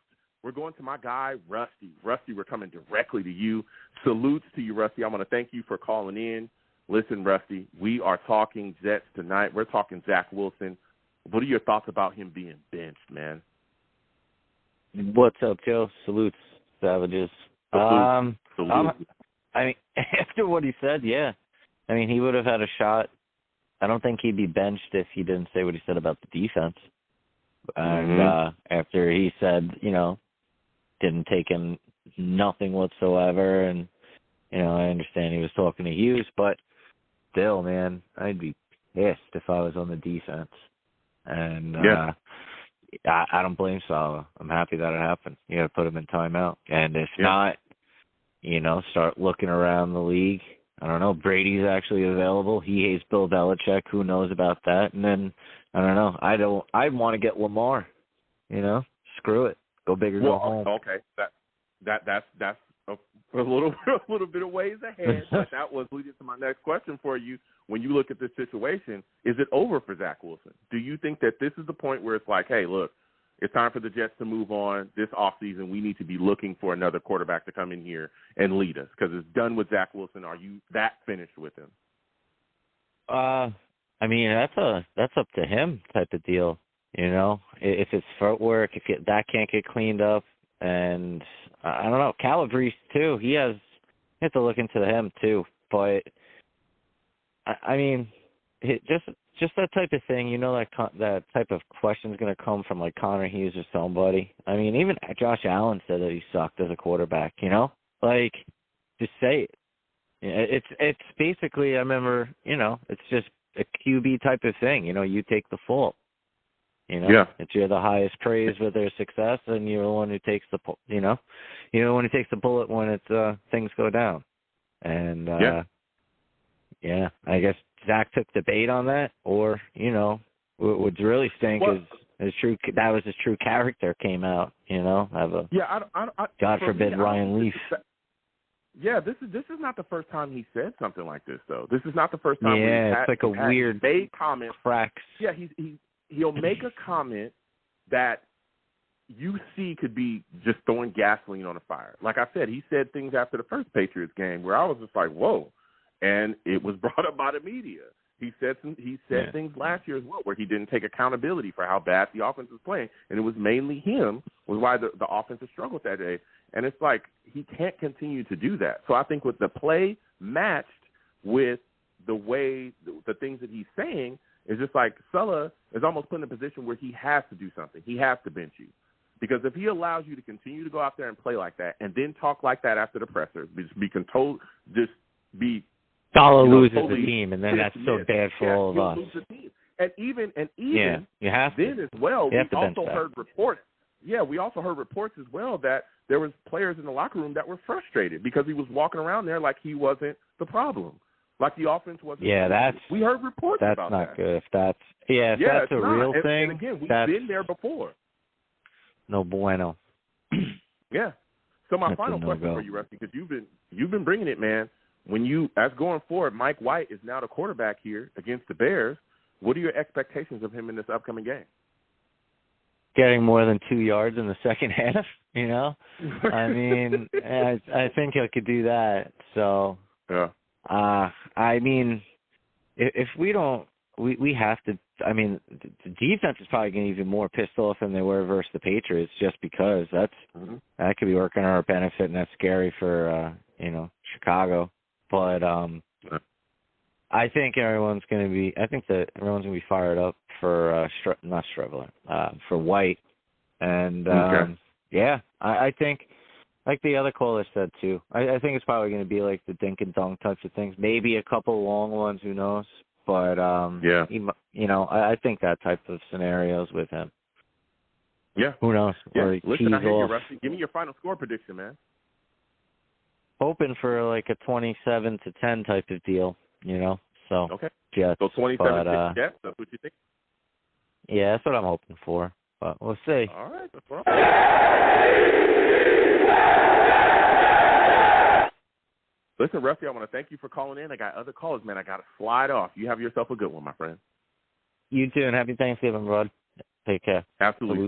we're going to my guy, Rusty. Rusty, we're coming directly to you. Salutes to you, Rusty. I want to thank you for calling in. Listen, Rusty, we are talking Jets tonight. We're talking Zach Wilson. What are your thoughts about him being benched, man? What's up, Joe? Salutes, savages. Salute. I mean, after what he said, yeah. I mean, he would have had a shot. I don't think he'd be benched if he didn't say what he said about the defense. And after he said, didn't take him nothing whatsoever, and, I understand he was talking to Hughes, but still, man, I'd be pissed if I was on the defense. And I don't blame Salah. I'm happy that it happened. You got to put him in timeout. And if not, start looking around the league. I don't know. Brady's actually available. He hates Bill Belichick. Who knows about that? And then, I don't know. I want to get Lamar. Screw it. Go big or go home. Okay. That's a little bit of ways ahead. But that was leading to my next question for you. When you look at this situation, is it over for Zach Wilson? Do you think that this is the point where it's like, hey, look, it's time for the Jets to move on this offseason. We need to be looking for another quarterback to come in here and lead us because it's done with Zach Wilson. Are you that finished with him? I mean, that's up to him type of deal. If it's footwork, that can't get cleaned up, and I don't know. Calabrese too. You have to look into him too. But I mean, just that type of thing, that type of question is going to come from like Connor Hughes or somebody. I mean, even Josh Allen said that he sucked as a quarterback, just say it. It's basically, I remember, it's just a QB type of thing. You take the fault. It's you're the highest praise with their success, and you're the one who takes the, you're the one who takes the bullet when it's things go down. And I guess Zach took the bait on that, or what's really stink is his true. That was his true character came out. God forbid Ryan Leaf. This is not the first time he said something like this, though. This is not the first time. It's like a weird comment. Cracks. Yeah, he'll make a comment that you see could be just throwing gasoline on a fire. Like I said, he said things after the first Patriots game where I was just like, whoa. And it was brought up by the media. He said things last year as well where he didn't take accountability for how bad the offense was playing, and it was mainly him was why the offense has struggled that day. And it's like he can't continue to do that. So I think with the play matched with the way the things that he's saying is just like Sulla is almost put in a position where he has to do something. He has to bench you. Because if he allows you to continue to go out there and play like that and then talk like that after the presser, Salah loses the team, and then that's so bad for all of us. And even you have then to. as well, we also heard reports. Yeah, we also heard reports as well that there was players in the locker room that were frustrated because he was walking around there like he wasn't the problem, like the offense wasn't. Yeah, we heard reports about that. That's not good. If that's a real thing, and again, we've been there before. No bueno. Yeah. So my That's final question for you, Rusty, because you've been bringing it, man. As going forward, Mike White is now the quarterback here against the Bears. What are your expectations of him in this upcoming game? Getting more than 2 yards in the second half, I mean, I think he could do that. So, I mean, if we don't, we have to. I mean, the defense is probably getting even more pissed off than they were versus the Patriots, just because that could be working on our benefit, and that's scary for Chicago. But I think everyone's going to be fired up for for White, and yeah, I think, like the other caller said too, I think it's probably going to be like the dink and dunk types of things. Maybe a couple long ones, who knows? But I think that type of scenarios with him. Yeah, who knows? Yeah. Or Listen, I hear you, Rusty. Give me your final score prediction, man. Hoping for like a 27-10 type of deal, So okay, Jets. So 27-6 Jets. That's what you think? Yeah, that's what I'm hoping for. But we'll see. All right, that's all. Listen, Rusty, I want to thank you for calling in. I got other callers, man. I got to slide off. You have yourself a good one, my friend. You too, and happy Thanksgiving, bud. Take care. Absolutely.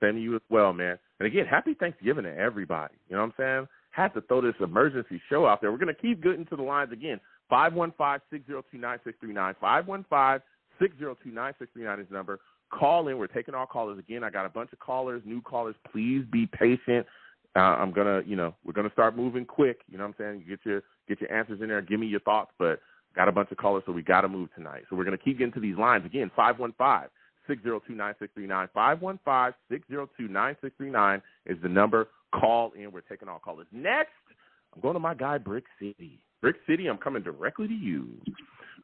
Same to you as well, man. And again, happy Thanksgiving to everybody. You know what I'm saying? Had to throw this emergency show out there. We're going to keep getting to the lines again. 515-602-9639. 515-602-9639 is the number. Call in. We're taking all callers again. I got a bunch of callers, new callers. Please be patient. I'm gonna, we're gonna start moving quick. You know what I'm saying? Get your answers in there. Give me your thoughts. But got a bunch of callers, so we got to move tonight. So we're gonna keep getting to these lines again. 515-602-9639. 515-602-9639 is the number. Call in. We're taking all callers. Next, I'm going to my guy, Brick City. Brick City, I'm coming directly to you.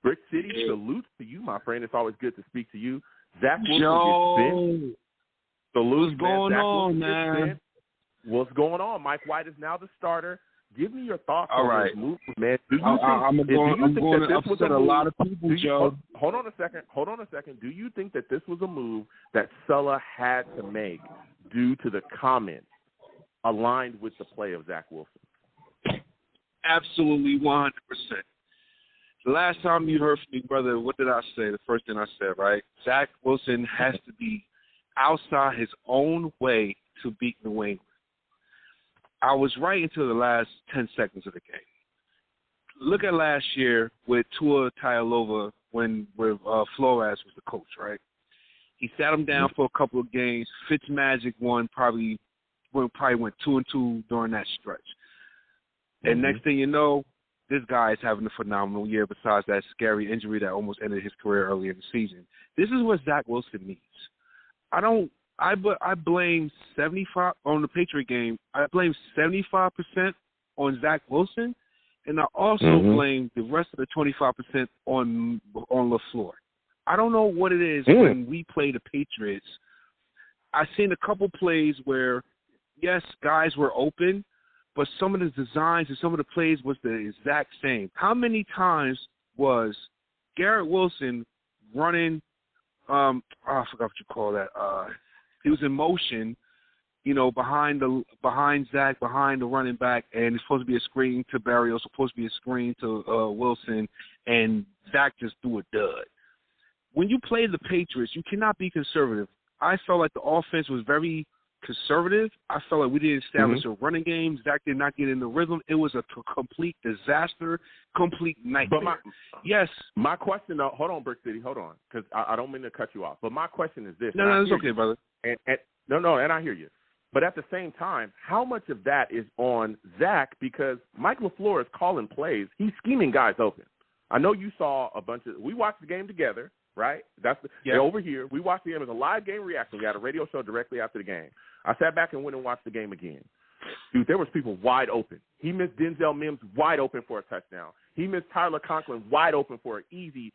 Brick City, salutes to you, my friend. It's always good to speak to you. Zach Wilson gets sent. Salute, what's going on, man? What's going on? Mike White is now the starter. Give me your thoughts on this move, man. I'm going to upset a lot of people, Joe. Hold on a second. Do you think that this was a move that Sulla had to make due to the comments aligned with the play of Zach Wilson? Absolutely, 100%. The last time you heard from me, brother, what did I say? The first thing I said, right? Zach Wilson has to be outside his own way to beat New England. I was right until the last 10 seconds of the game. Look at last year with Tua Tagovailoa when Flores was the coach, right? He sat him down for a couple of games. Fitzmagic probably went 2-2 during that stretch. And next thing you know, this guy is having a phenomenal year besides that scary injury that almost ended his career early in the season. This is what Zach Wilson needs. I blame 75 on the Patriot game. I blame 75% on Zach Wilson, and I also blame the rest of the 25% on LaFleur. I don't know what it is when we play the Patriots. I've seen a couple plays where, yes, guys were open, but some of the designs and some of the plays was the exact same. How many times was Garrett Wilson running? I forgot what you call that. He was in motion, behind Zach, behind the running back, and it's supposed to be a screen to Barrios, supposed to be a screen to Wilson, and Zach just threw a dud. When you play the Patriots, you cannot be conservative. I felt like the offense was very conservative. I felt like we didn't establish a running game. Zach did not get in the rhythm. It was a complete disaster, complete nightmare. But my question, though, hold on, Brick City, hold on, because I don't mean to cut you off. But my question is this. No, it's okay, brother. And I hear you. But at the same time, how much of that is on Zach? Because Mike LaFleur is calling plays. He's scheming guys open. I know you saw a bunch of – we watched the game together, right? Over here. We watched the game. It was a live game reaction. We had a radio show directly after the game. I sat back and went and watched the game again. Dude, there was people wide open. He missed Denzel Mims wide open for a touchdown. He missed Tyler Conklin wide open for an easy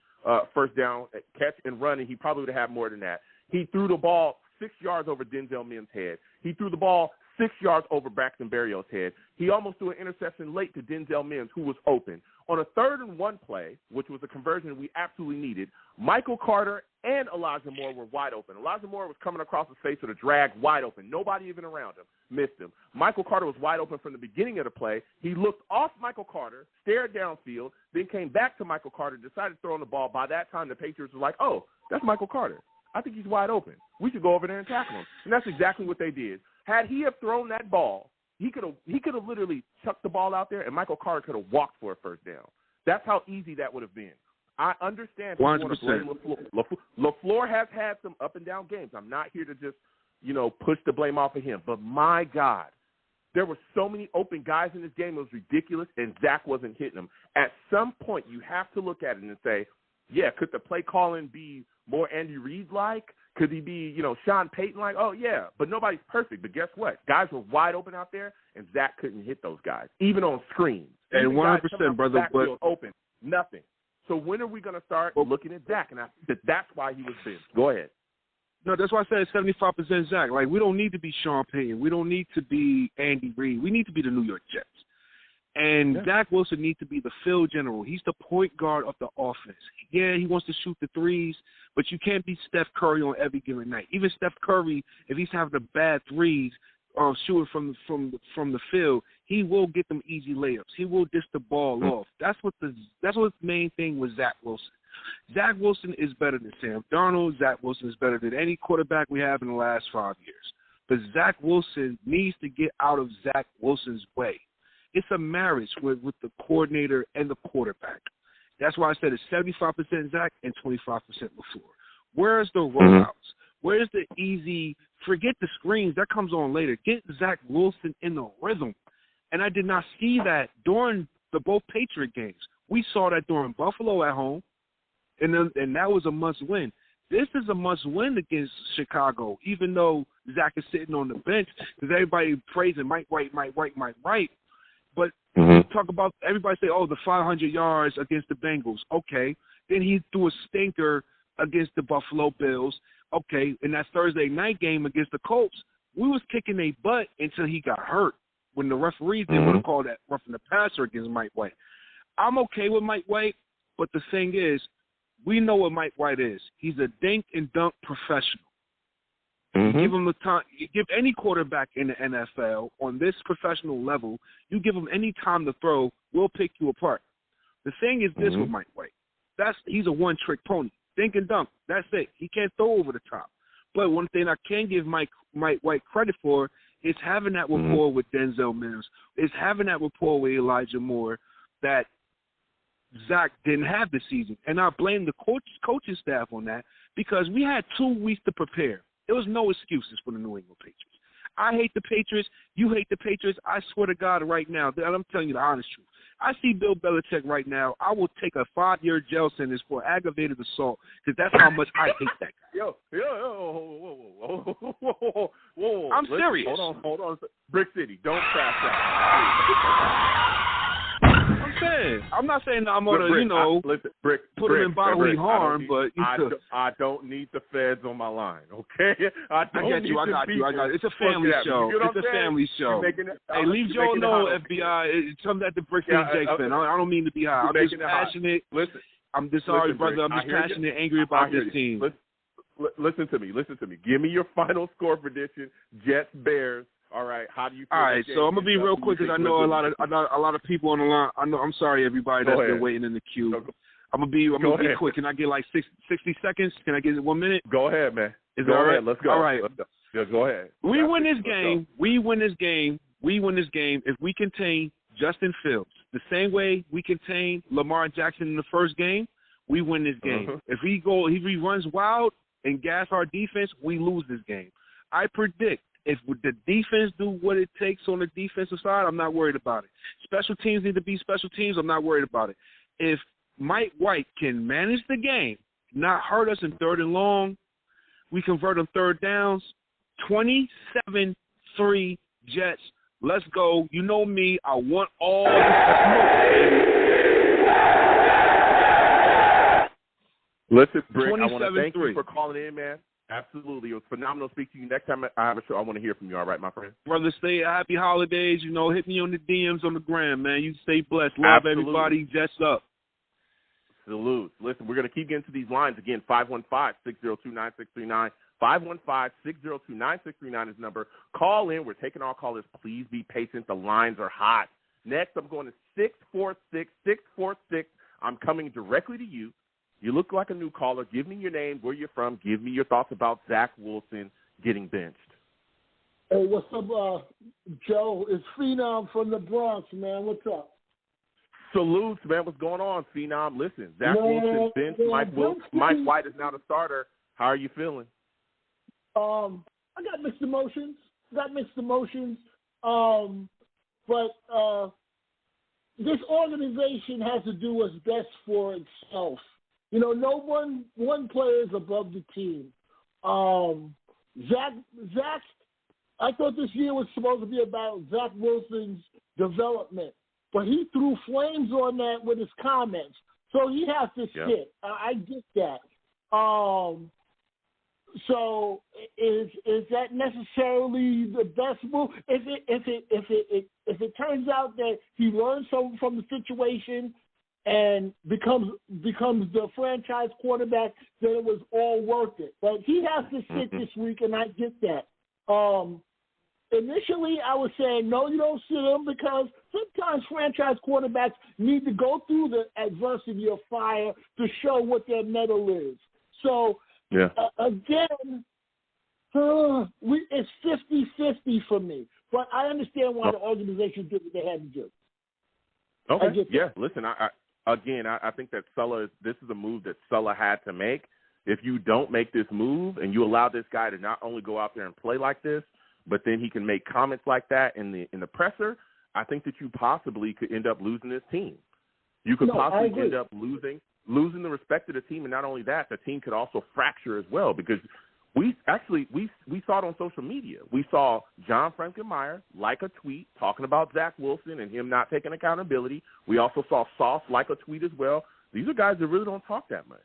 first down catch and run, and he probably would have had more than that. He threw the ball 6 yards over Denzel Mims' head. He threw the ball 6 yards over Braxton Berrios' head. He almost threw an interception late to Denzel Mims, who was open. On a 3rd and 1 play, which was a conversion we absolutely needed, Michael Carter and Elijah Moore were wide open. Elijah Moore was coming across the face with a drag wide open. Nobody even around him missed him. Michael Carter was wide open from the beginning of the play. He looked off Michael Carter, stared downfield, then came back to Michael Carter, decided to throw on the ball. By that time, the Patriots were like, oh, that's Michael Carter. I think he's wide open. We should go over there and tackle him. And that's exactly what they did. Had he have thrown that ball, he could have literally chucked the ball out there, and Michael Carter could have walked for a first down. That's how easy that would have been. I understand people want to blame LaFleur. LaFleur has had some up and down games. I'm not here to just, push the blame off of him. But my God, There were so many open guys in this game. It was ridiculous, and Zach wasn't hitting them. At some point, you have to look at it and say, yeah, could the play calling be more Andy Reid-like? Could he be, Sean Payton-like? Oh, yeah, but nobody's perfect. But guess what? Guys were wide open out there, and Zach couldn't hit those guys, even on screens. And 100%, brother. But open, nothing. So when are we going to start looking at Zach? And I think that's why he was benched. Go ahead. No, that's why I said 75% Zach. Like, we don't need to be Sean Payton. We don't need to be Andy Reid. We need to be the New York Jets. And Zach Wilson needs to be the field general. He's the point guard of the offense. Yeah, he wants to shoot the threes, but you can't be Steph Curry on every given night. Even Steph Curry, if he's having a bad threes or shooting from the field, he will get them easy layups. He will dish the ball off. That's what the main thing with Zach Wilson. Zach Wilson is better than Sam Darnold. Zach Wilson is better than any quarterback we have in the last 5 years. But Zach Wilson needs to get out of Zach Wilson's way. It's a marriage with the coordinator and the quarterback. That's why I said it's 75% Zach and 25% LaFleur. Where's the rollouts? Where's the easy, forget the screens, that comes on later. Get Zach Wilson in the rhythm. And I did not see that during both Patriot games. We saw that during Buffalo at home. And that was a must-win. This is a must-win against Chicago, even though Zach is sitting on the bench, because everybody praising Mike White. But talk about, everybody say, the 500 yards against the Bengals. Okay. Then he threw a stinker against the Buffalo Bills. Okay. In that Thursday night game against the Colts, we was kicking their butt until he got hurt when the referees didn't want to call that roughing the passer against Mike White. I'm okay with Mike White, but the thing is, we know what Mike White is. He's a dink and dunk professional. You give him the time. You give any quarterback in the NFL on this professional level, you give him any time to throw, we'll pick you apart. The thing is this with Mike White. He's a one-trick pony. Dink and dunk. That's it. He can't throw over the top. But one thing I can give Mike White credit for is having that rapport with Denzel Mims, is having that rapport with Elijah Moore that Zach didn't have this season. And I blame the coaching staff on that because we had 2 weeks to prepare. There was no excuses for the New England Patriots. I hate the Patriots. You hate the Patriots. I swear to God right now, I'm telling you the honest truth. I see Bill Belichick right now. I will take a 5-year jail sentence for aggravated assault because that's how much I hate that guy. Whoa. I'm serious. Hold on. Brick City, don't crash that. I'm not saying I'm going to, put him in bodily harm, but I don't need the feds on my line, okay? I got you. It's a family show. It's a family show. Hey, leave Joe alone, FBI. It's something that the Brick City Jake fan. I don't mean to be high. I'm just passionate. Listen. I'm just sorry, brother. I'm just passionate and angry about this team. Listen to me. Give me your final score prediction. Jets, Bears. All right, how do you feel? All right, so I'm gonna be real quick because I know a lot of people on the line. I'm sorry, everybody that's been waiting in the queue. I'm gonna be quick. Can I get like 60 seconds? Can I get 1 minute? Go ahead, man. Is that all right? Let's go. All right. Yeah, go ahead. We win this game if we contain Justin Fields the same way we contained Lamar Jackson in the first game. We win this game. If he runs wild and gas our defense, we lose this game. I predict. If the defense do what it takes on the defensive side, I'm not worried about it. Special teams need to be special teams. I'm not worried about it. If Mike White can manage the game, not hurt us in 3rd and long, we convert on 3rd downs, 27-3 Jets. Let's go. You know me. I want all the smoke. Listen, Brick, I want to thank you for calling in, man. Absolutely. It was phenomenal to speak to you. Next time I have a show, I want to hear from you. All right, my friend? Brother, stay happy holidays. Hit me on the DMs on the gram, man. You stay blessed. Love everybody. Jets up. Salute. Listen, we're going to keep getting to these lines. Again, 515-602-9639. 515-602-9639 is the number. Call in. We're taking all callers. Please be patient. The lines are hot. Next, I'm going to 646-646. I'm coming directly to you. You look like a new caller. Give me your name, where you're from. Give me your thoughts about Zach Wilson getting benched. Hey, what's up, Joe? It's Phenom from the Bronx, man. What's up? Salutes, man. What's going on, Phenom? Listen, Zach Wilson benched. Mike White is now the starter. How are you feeling? I got mixed emotions. But this organization has to do what's best for itself. You know, no one player is above the team. Zach, I thought this year was supposed to be about Zach Wilson's development, but he threw flames on that with his comments. So he has to sit. I get that. So is that necessarily the best move? If it turns out that he learns something from the situation and becomes the franchise quarterback, then it was all worth it. But he has to sit this week, and I get that. Initially, I was saying, no, you don't sit him, because sometimes franchise quarterbacks need to go through the adversity of fire to show what their mettle is. So, again, it's 50-50 for me. But I understand why the organization did what they had to do. Okay, listen, I think that this is a move that Sulla had to make. If you don't make this move and you allow this guy to not only go out there and play like this, but then he can make comments like that in the presser, I think that you possibly could end up losing this team. You could possibly end up losing the respect of the team, and not only that, the team could also fracture as well, because we saw it on social media. We saw John Frankenmeyer like a tweet talking about Zach Wilson and him not taking accountability. We also saw Sauce like a tweet as well. These are guys that really don't talk that much,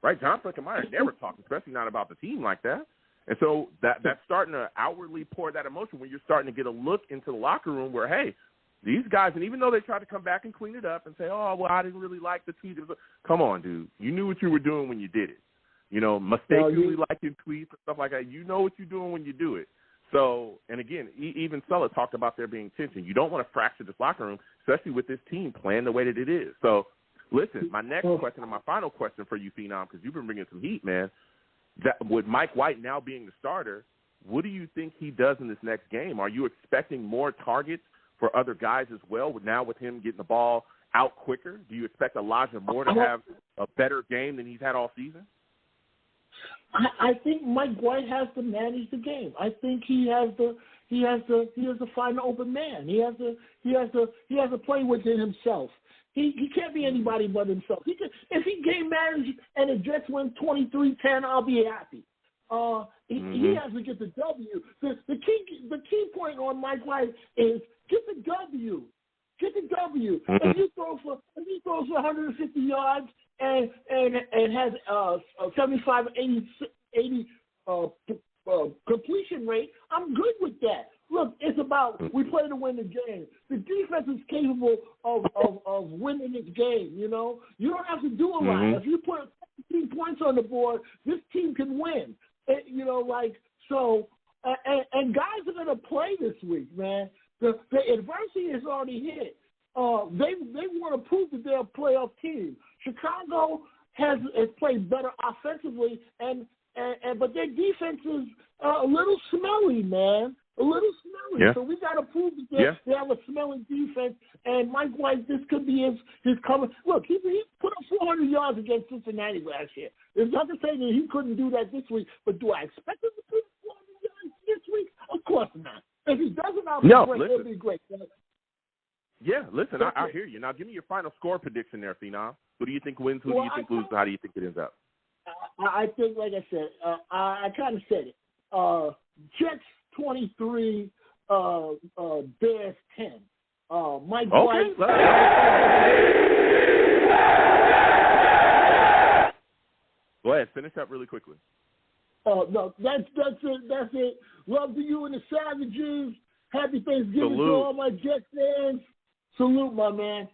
right? John Frankenmeyer never talked, especially not about the team like that. And so that's starting to outwardly pour that emotion when you're starting to get a look into the locker room where, hey, these guys, and even though they try to come back and clean it up and say, oh, well, I didn't really like the tweet. Come on, dude. You knew what you were doing when you did it. You know, mistakenly liking tweets and stuff like that. You know what you're doing when you do it. So, and again, even Sulla talked about there being tension. You don't want to fracture this locker room, especially with this team playing the way that it is. So, listen, my next question and my final question for you, Phenom, because you've been bringing some heat, man. That, with Mike White now being the starter, what do you think he does in this next game? Are you expecting more targets for other guys as well, now with him getting the ball out quicker? Do you expect Elijah Moore to have a better game than he's had all season? I think Mike White has to manage the game. I think he has to find an open man. He has to play within himself. He can't be anybody but himself. If he game managed and the Jets win 23-10, I'll be happy. He has to get the W. The key point on Mike White is get the W. Get the W. If he throws for 150 yards and has 75-80 completion rate, I'm good with that. Look, it's about we play to win the game. The defense is capable of winning this game, you know. You don't have to do a lot. If you put 15 points on the board, this team can win. And guys are going to play this week, man. The adversity has already hit. They want to prove that they're a playoff team. Chicago has played better offensively, but their defense is a little smelly, man. A little smelly. Yeah. So we got to prove that they have a smelly defense. And Mike White, this could be his coming. Look, he put up 400 yards against Cincinnati last year. It's not to say that he couldn't do that this week, but do I expect him to put up 400 yards this week? Of course not. If he doesn't, it'll be great. Yeah, listen, I hear you. Now, give me your final score prediction there, Phenom. Who do you think wins? Who do you think loses? How do you think it ends up? I think, like I said, I kind of said it. Jets 23, Bears 10. Mike White. Go ahead, finish up really quickly. No, that's it. That's it. Love to you and the Savages. Happy Thanksgiving to all my Jets fans. Salute, my man.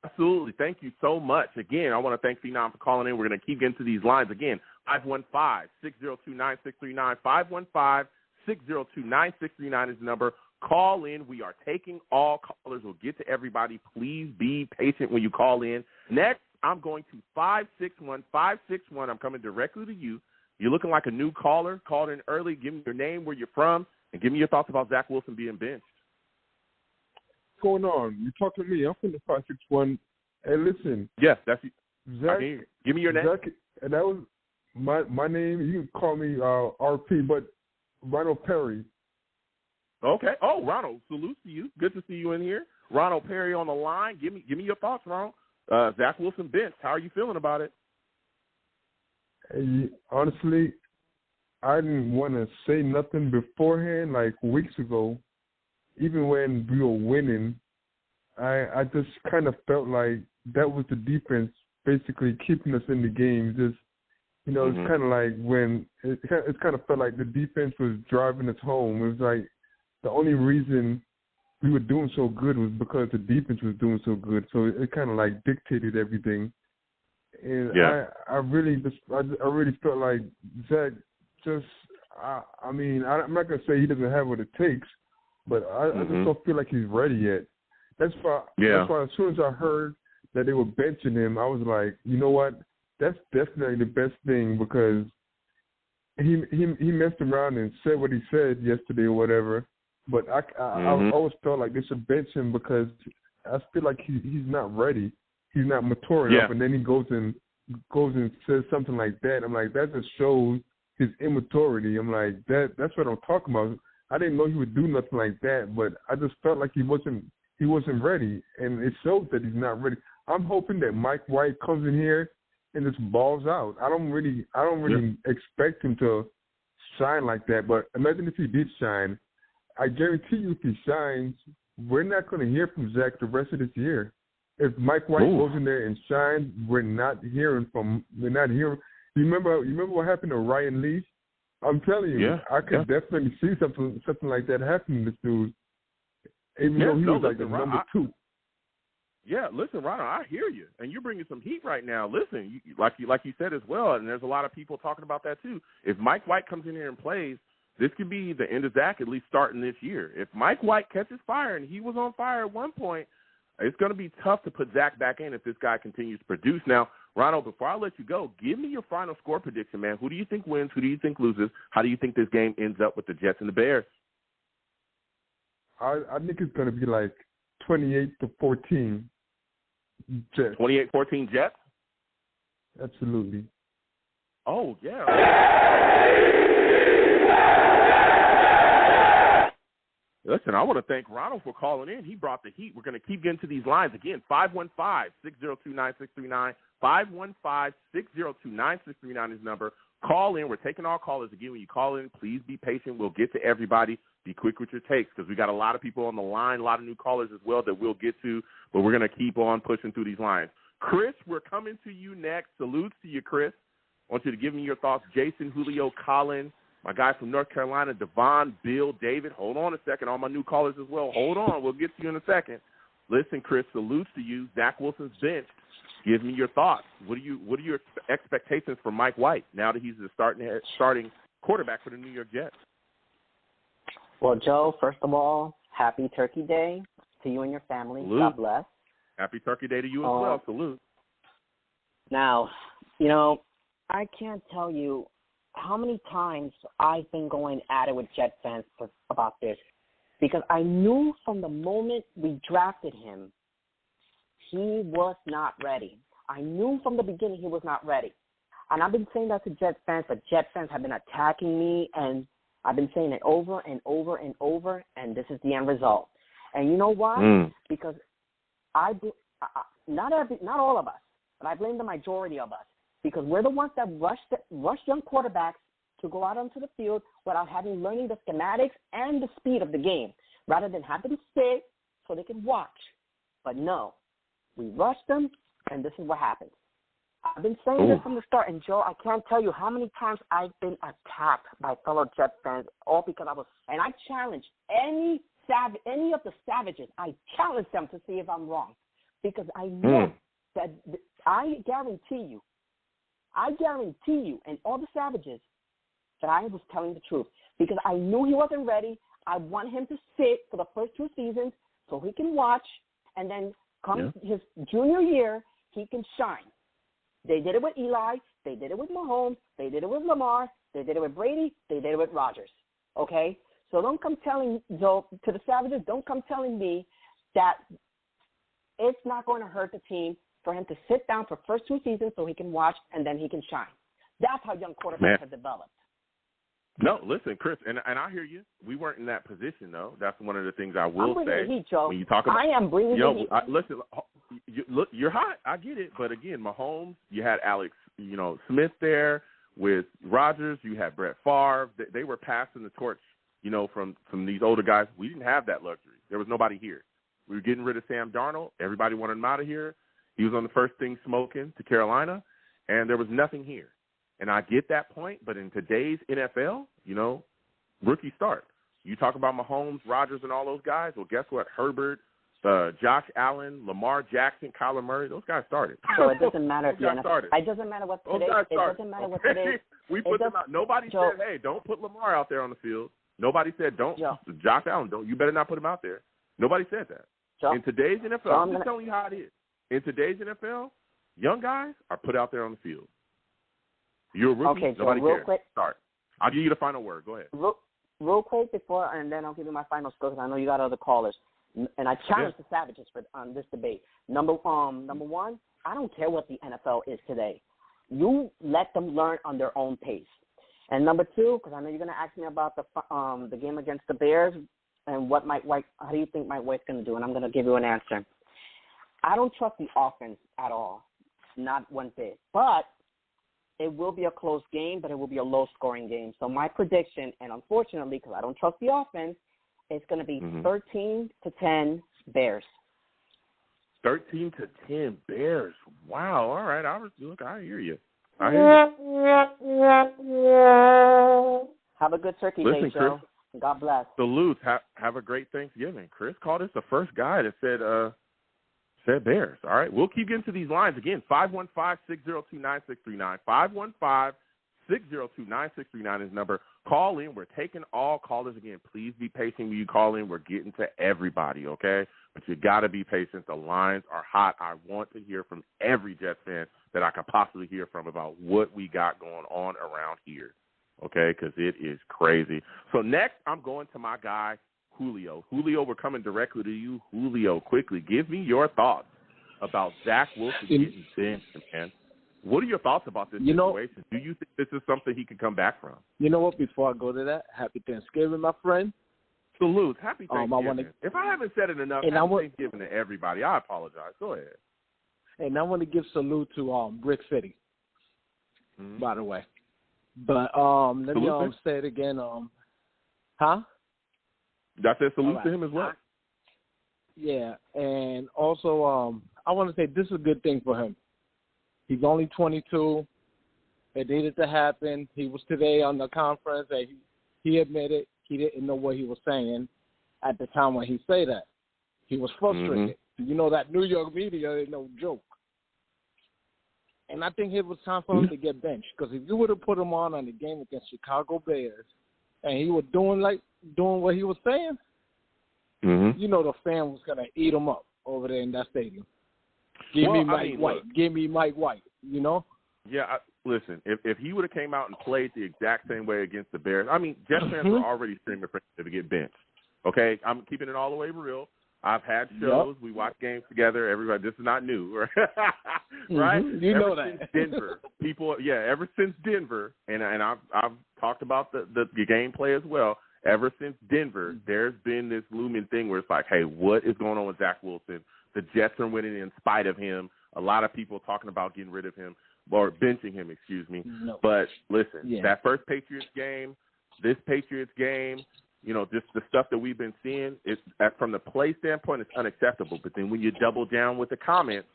Absolutely. Thank you so much. Again, I want to thank Phenom for calling in. We're going to keep getting to these lines. Again, 515-602-9639. 515-602-9639 is the number. Call in. We are taking all callers. We'll get to everybody. Please be patient when you call in. Next, I'm going to 561-561. I'm coming directly to you. You're looking like a new caller. Called in early. Give me your name, where you're from, and give me your thoughts about Zach Wilson being benched. What's going on? You talking to me? I'm from the 561. Hey, listen. Yes, that's you. Zach. Give me your name. Zach, and that was my name. You can call me RP, but Rhino Perry. Okay. Oh, Ronald, salute to you. Good to see you in here. Ronald Perry on the line. Give me your thoughts, Ronald. Zach Wilson bench. How are you feeling about it? Hey, honestly, I didn't want to say nothing beforehand, like weeks ago. Even when we were winning, I just kind of felt like that was the defense basically keeping us in the game. Just, it's kind of like when it kind of felt like the defense was driving us home. It was like the only reason we were doing so good was because the defense was doing so good. So it kind of like dictated everything. And I really felt like Zach just, I'm not going to say he doesn't have what it takes, but I just don't feel like he's ready yet. That's why as soon as I heard that they were benching him, I was like, you know what? That's definitely the best thing, because he messed around and said what he said yesterday or whatever. But I always felt like they should bench him because I feel like he's not ready. He's not mature enough, and then he goes and says something like that. I'm like, that just shows his immaturity. I'm like, that's what I'm talking about. I didn't know he would do nothing like that, but I just felt like he wasn't ready, and it shows that he's not ready. I'm hoping that Mike White comes in here and just balls out. I don't really expect him to shine like that, but imagine if he did shine. I guarantee you, if he shines, we're not going to hear from Zach the rest of this year. If Mike White goes in there and shines, we're not hearing. You remember what happened to Ryan Leaf? I'm telling you, I could definitely see something like that happening to this dude, even though he was like the number 2. Yeah, listen, Ronald, I hear you, and you're bringing some heat right now. Listen, like you said as well, and there's a lot of people talking about that too. If Mike White comes in here and plays, this could be the end of Zach, at least starting this year. If Mike White catches fire, and he was on fire at one point, it's going to be tough to put Zach back in if this guy continues to produce. Now, Ronald, before I let you go, give me your final score prediction, man. Who do you think wins? Who do you think loses? How do you think this game ends up with the Jets and the Bears? I think it's going to be like 28-14 Jets. 28-14 Jets? Absolutely. Oh, yeah. Listen, I want to thank Ronald for calling in. He brought the heat. We're going to keep getting to these lines. Again, 515-602-9639. 515-602-9639 is number. Call in. We're taking all callers. Again, when you call in, please be patient. We'll get to everybody. Be quick with your takes, because we got a lot of people on the line, a lot of new callers as well that we'll get to, but we're going to keep on pushing through these lines. Chris, we're coming to you next. Salutes to you, Chris. I want you to give me your thoughts. Jason, Julio, Colin, my guy from North Carolina, Devon, Bill, David. Hold on a second. All my new callers as well. Hold on. We'll get to you in a second. Listen, Chris, salutes to you. Zach Wilson's bench. Give me your thoughts. What are your expectations for Mike White now that he's the starting quarterback for the New York Jets? Well, Joe, first of all, happy Turkey Day to you and your family. Salute. God bless. Happy Turkey Day to you as well. Salute. Now, I can't tell you how many times I've been going at it with Jet fans about this, because I knew from the moment we drafted him, he was not ready. I knew from the beginning he was not ready. And I've been saying that to Jet fans, but Jet fans have been attacking me, and I've been saying it over and over and over, and this is the end result. And you know why? Because not all of us, but I blame the majority of us, because we're the ones that rush young quarterbacks to go out onto the field without learning the schematics and the speed of the game, rather than have them sit so they can watch. But no, we rush them, and this is what happens. I've been saying this from the start, and Joe, I can't tell you how many times I've been attacked by fellow Jet fans, all because and I challenge any of the savages. I challenge them to see if I'm wrong, because I know that I guarantee you, and all the savages, that I was telling the truth, because I knew he wasn't ready. I want him to sit for the first 2 seasons so he can watch, and then come his junior year, he can shine. They did it with Eli. They did it with Mahomes. They did it with Lamar. They did it with Brady. They did it with Rodgers. Okay? So don't come telling, Joe, to the savages, don't come telling me that it's not going to hurt the team for him to sit down for first 2 seasons so he can watch and then he can shine. That's how young quarterbacks have developed. No, listen, Chris, and I hear you. We weren't in that position, though. That's one of the things I will say. Heat, Joe. When you talk about, I am bringing the heat. Listen, you're hot. I get it. But, again, Mahomes, you had Alex, Smith there with Rodgers. You had Brett Favre. They were passing the torch, from these older guys. We didn't have that luxury. There was nobody here. We were getting rid of Sam Darnold. Everybody wanted him out of here. He was on the first thing smoking to Carolina, and there was nothing here. And I get that point, but in today's NFL, rookie start. You talk about Mahomes, Rodgers, and all those guys. Well, guess what? Herbert, Josh Allen, Lamar Jackson, Kyler Murray, those guys started. So it doesn't matter if it doesn't matter what today. It doesn't matter what today. We put them out. Nobody said, hey, don't put Lamar out there on the field. Nobody said, don't. Josh Allen, don't. You better not put him out there. Nobody said that. In today's NFL, I'm just telling you how it is. In today's NFL, young guys are put out there on the field. You're a rookie. Okay, so nobody real cares. quick. Start. I'll give you the final word. Go ahead. Real quick before, and then I'll give you my final score because I know you got other callers. And I challenge the Savages on this debate. Number one, I don't care what the NFL is today. You let them learn on their own pace. And number two, because I know you're going to ask me about the game against the Bears and what Mike White. How do you think Mike White's going to do? And I'm going to give you an answer. I don't trust the offense at all, not one bit. But it will be a close game, but it will be a low-scoring game. So my prediction, and unfortunately, because I don't trust the offense, it's going to be 13-10 Bears. 13-10 Bears. Wow. All right. I hear you. Have a good turkey day, Joe. God bless. Salute. Have a great Thanksgiving. Chris called us the first guy that said Bears. All right. We'll keep getting to these lines. Again, 515-602-9639. 515-602-9639 is number. Call in. We're taking all callers. Again, please be patient when you call in. We're getting to everybody, okay? But you got to be patient. The lines are hot. I want to hear from every Jets fan that I could possibly hear from about what we got going on around here, okay, because it is crazy. So next, I'm going to my guy, Julio. Julio, we're coming directly to you. Julio, quickly, give me your thoughts about Zach Wilson getting benched, man. What are your thoughts about this situation? Do you think this is something he can come back from? You know what? Before I go to that, happy Thanksgiving, my friend. Salute. Happy Thanksgiving. If I haven't said it enough, happy Thanksgiving to everybody. I apologize. Go ahead. And I want to give salute to Brick City, by the way. But let me say it again. I said salute to him as well. Yeah, and also I want to say this is a good thing for him. He's only 22. It needed to happen. He was today on the conference that he admitted he didn't know what he was saying at the time when he said that. He was frustrated. You know, that New York media ain't no joke. And I think it was time for him to get benched, because if you would have put him on the game against Chicago Bears and he was doing what he was saying, you know the fan was going to eat him up over there in that stadium. Give me Mike White, you know? Yeah, listen, if he would have came out and played the exact same way against the Bears, I mean, Jets fans are already screaming for him to get benched, okay? I'm keeping it all the way real. I've had shows. We watch games together. Everybody, this is not new, right? You know that. Since Denver, ever since Denver, and I've talked about the gameplay as well. Ever since Denver, there's been this looming thing where it's like, hey, what is going on with Zach Wilson? The Jets are winning in spite of him. A lot of people talking about getting rid of him or benching him, excuse me. No. But listen, that first Patriots game, this Patriots game, you know, just the stuff that we've been seeing, from the play standpoint, it's unacceptable. But then when you double down with the comments,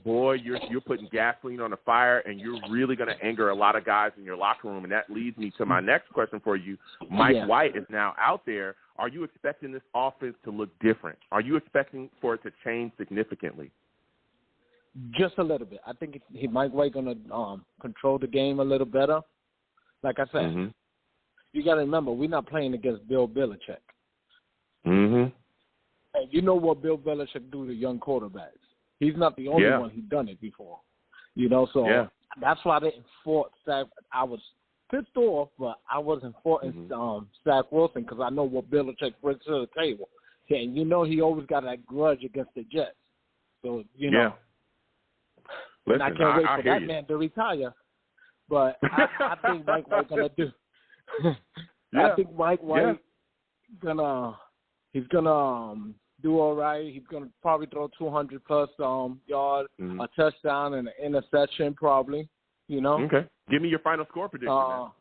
boy, you're putting gasoline on the fire, and you're really going to anger a lot of guys in your locker room. And that leads me to my next question for you. Mike White is now out there. Are you expecting this offense to look different? Are you expecting for it to change significantly? Just a little bit. I think Mike White going to control the game a little better. Like I said, you got to remember, we're not playing against Bill Belichick. And you know what Bill Belichick do to young quarterbacks. He's not the only one who's done it before. You know, so that's why I didn't fault Zach. I was pissed off, but I wasn't faulting Zach Wilson, because I know what Belichick brings to the table. And you know he always got that grudge against the Jets. So, you know. Listen, and I can't wait for that you. man to retire. But I think Mike White's going to do. I think Mike White he's gonna do all right. He's gonna probably throw 200 plus yards, a touchdown, and an interception probably. Okay. Give me your final score prediction.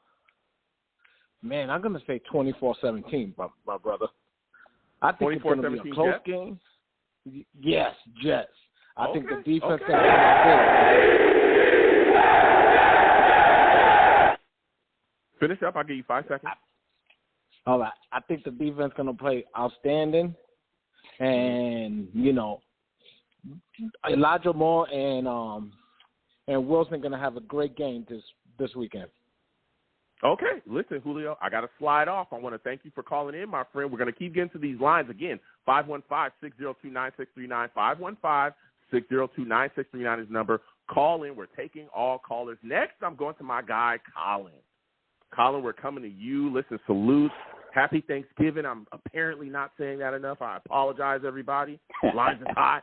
Man, I'm gonna say 24-17, my brother. I think it's gonna be a close game. Yes, Jets. I think the defense gonna come out good. Finish up. I'll give you 5 seconds. All right. I think the defense going to play outstanding. And, Elijah Moore and Wilson going to have a great game this weekend. Okay. Listen, Julio, I got to slide off. I want to thank you for calling in, my friend. We're going to keep getting to these lines again. 515-602-9639. 515-602-9639 is the number. Call in. We're taking all callers. Next, I'm going to my guy, Colin. Colin, we're coming to you. Listen, salute. Happy Thanksgiving. I'm apparently not saying that enough. I apologize, everybody. Lines are hot.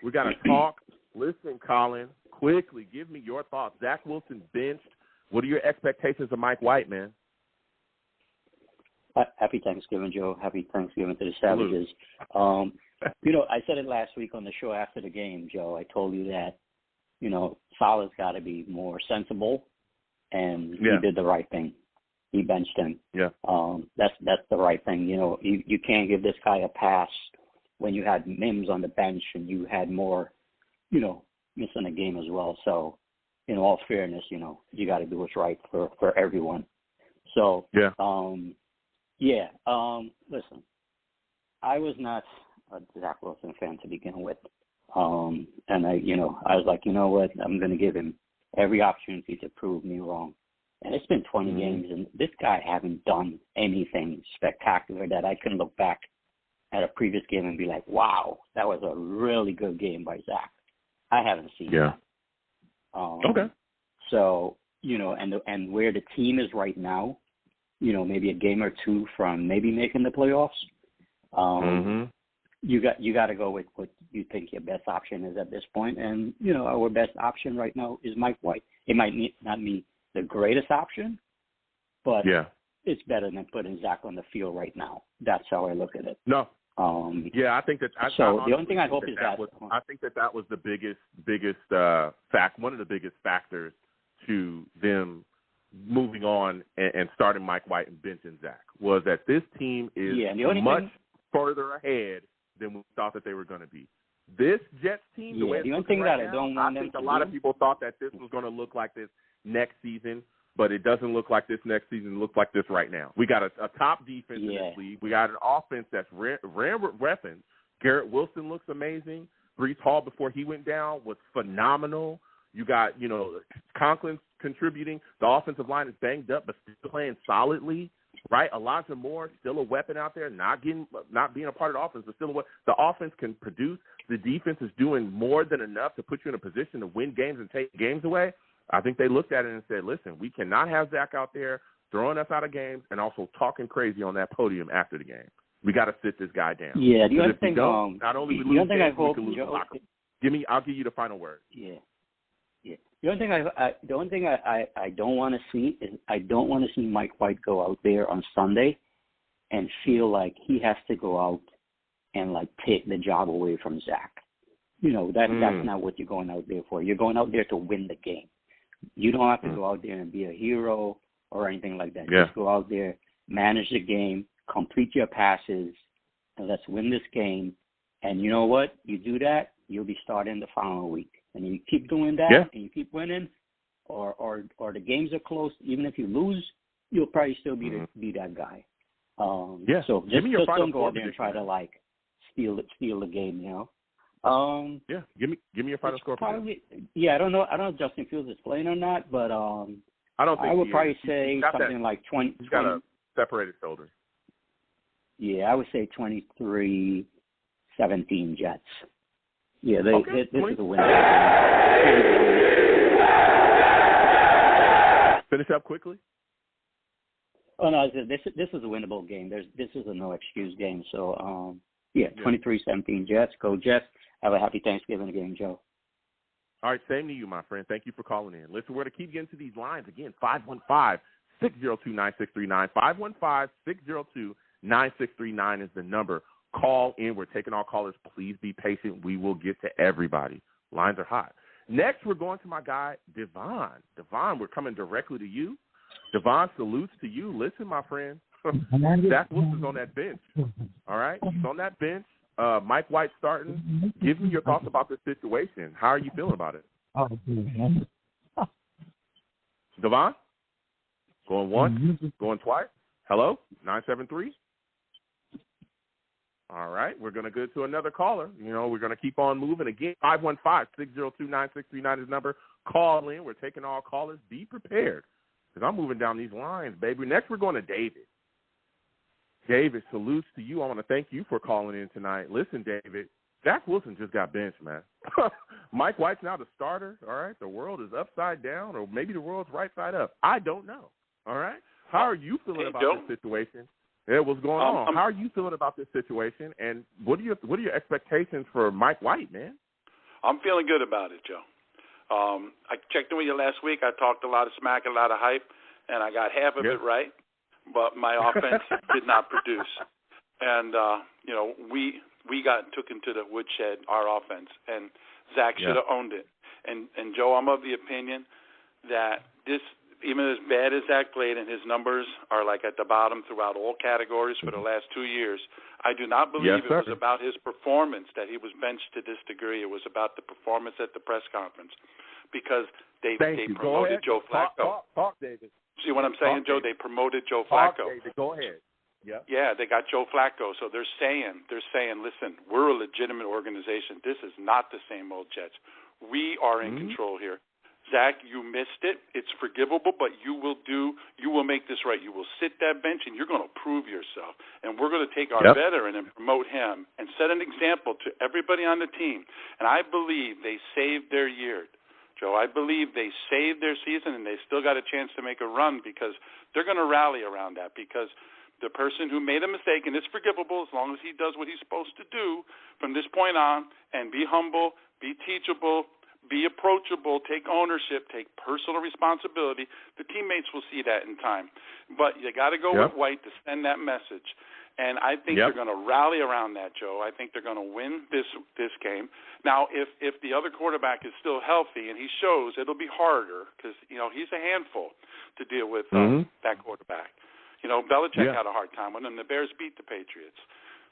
We got to talk. Listen, Colin, quickly, give me your thoughts. Zach Wilson benched. What are your expectations of Mike White, man? Happy Thanksgiving, Joe. Happy Thanksgiving to the Savages. I said it last week on the show after the game, Joe. I told you that, Saleh's got to be more sensible, and he did the right thing. He benched him. Yeah. That's the right thing. You can't give this guy a pass when you had Mims on the bench and you had more, missing a game as well. So, in all fairness, you got to do what's right for everyone. So, listen, I was not a Zach Wilson fan to begin with. And I was like, you know what? I'm going to give him every opportunity to prove me wrong. And it's been 20 games, and this guy hasn't done anything spectacular that I can look back at a previous game and be like, wow, that was a really good game by Zach. I haven't seen that. Okay. So, and where the team is right now, maybe a game or two from maybe making the playoffs, you got to go with what you think your best option is at this point. And, our best option right now is Mike White. It might not be the greatest option, but it's better than putting Zach on the field right now. That's how I look at it. No. I think that. The only thing I hope is that I think that was the biggest one of the biggest factors to them moving on and starting Mike White and benching Zach was that this team is much further ahead than we thought that they were going to be. This Jets team, the only thing that I don't want them to do, a lot of people thought that this was going to look like this next season, but it doesn't look like this next season. It looks like this right now. We got a top defense in this league. We got an offense that's weapons. Garrett Wilson looks amazing. Breece Hall, before he went down, was phenomenal. You got, Conklin contributing. The offensive line is banged up, but still playing solidly, right? Elijah Moore, still a weapon out there, not being a part of the offense, but still the offense can produce. The defense is doing more than enough to put you in a position to win games and take games away. I think they looked at it and said, listen, we cannot have Zach out there throwing us out of games and also talking crazy on that podium after the game. We got to sit this guy down. Yeah, the only thing, not only we lose games, we can lose the locker room. I'll give you the final word. Yeah. The only thing I don't want to see is I don't want to see Mike White go out there on Sunday and feel like he has to go out and take the job away from Zach. That's not what you're going out there for. You're going out there to win the game. You don't have to go out there and be a hero or anything like that. Just go out there, manage the game, complete your passes, and let's win this game. And you know what? You do that, you'll be starting the following week. And you keep doing that and you keep winning, or the games are close, even if you lose, you'll probably still be that guy. So just don't go out there and try to steal the game, Give me your final score. Probably, I don't know. I don't know if Justin Fields is playing or not, but I don't think I would probably say something like 20. He's got a separated shoulder. Yeah, I would say 23-17 Jets. Yeah, this is a win. Finish up quickly. Oh no, this is a winnable game. This is a no excuse game. So 23-17 Jets. Go Jets. Have a happy Thanksgiving again, Joe. All right, same to you, my friend. Thank you for calling in. Listen, we're going to keep getting to these lines again. 515-602-9639. 515-602-9639 is the number. Call in. We're taking all callers. Please be patient. We will get to everybody. Lines are hot. Next, we're going to my guy, Devon. Devon, we're coming directly to you. Devon, salutes to you. Listen, my friend, Zach Wilson's on that bench. All right? He's on that bench. Mike White starting. Give me your thoughts about this situation. How are you feeling about it? Devon? Going once? Going twice? Hello? 973? All right. We're going to go to another caller. You know, we're going to keep on moving. Again, 515-602-9639 is number. Call in. We're taking all callers. Be prepared because I'm moving down these lines, baby. Next, we're going to David. David, salutes to you. I want to thank you for calling in tonight. Listen, David, Zach Wilson just got benched, man. Mike White's now the starter, all right? The world is upside down, or maybe the world's right side up. I don't know, all right? How are you feeling about this situation? Yeah, what's going on? How are you feeling about this situation, and what are your expectations for Mike White, man? I'm feeling good about it, Joe. I checked in with you last week. I talked a lot of smack, a lot of hype, and I got half of it right, but my offense did not produce. And, you know, we got took into the woodshed, our offense, and Zach should have owned it. And Joe, I'm of the opinion that this, even as bad as Zach played and his numbers are like at the bottom throughout all categories for the last 2 years, I do not believe it was about his performance that he was benched to this degree. It was about the performance at the press conference because they promoted Joe Flacco. Talk, David. See what I'm saying, Joe? They promoted Joe Flacco. David. Go ahead. Yeah, they got Joe Flacco. So they're saying, listen, we're a legitimate organization. This is not the same old Jets. We are in control here. Zach, you missed it. It's forgivable, but you will make this right. You will sit that bench, and you're going to prove yourself. And we're going to take our veteran and promote him and set an example to everybody on the team. And I believe they saved their year, Joe. I believe they saved their season, and they still got a chance to make a run because they're going to rally around that because the person who made a mistake, and it's forgivable as long as he does what he's supposed to do from this point on and be humble, be teachable, be approachable, take ownership, take personal responsibility. The teammates will see that in time. But you got to go with White to send that message. And I think they're going to rally around that, Joe. I think they're going to win this game. Now, if the other quarterback is still healthy and he shows, it'll be harder because, you know, he's a handful to deal with that quarterback. You know, Belichick had a hard time with him. The Bears beat the Patriots.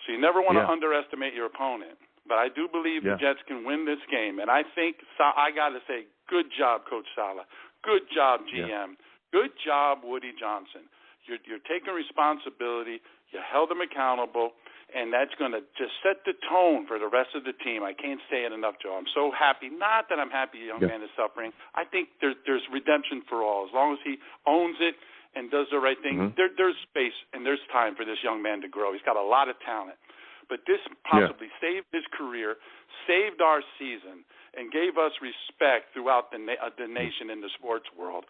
So you never want to underestimate your opponent. But I do believe the Jets can win this game. And I think, I got to say, good job, Coach Saleh. Good job, GM. Good job, Woody Johnson. You're taking responsibility. You held them accountable. And that's going to just set the tone for the rest of the team. I can't say it enough, Joe. I'm so happy. Not that I'm happy a young man is suffering. I think there's redemption for all. As long as he owns it and does the right thing, there's space and there's time for this young man to grow. He's got a lot of talent. But this possibly saved his career, saved our season, and gave us respect throughout the nation in the sports world.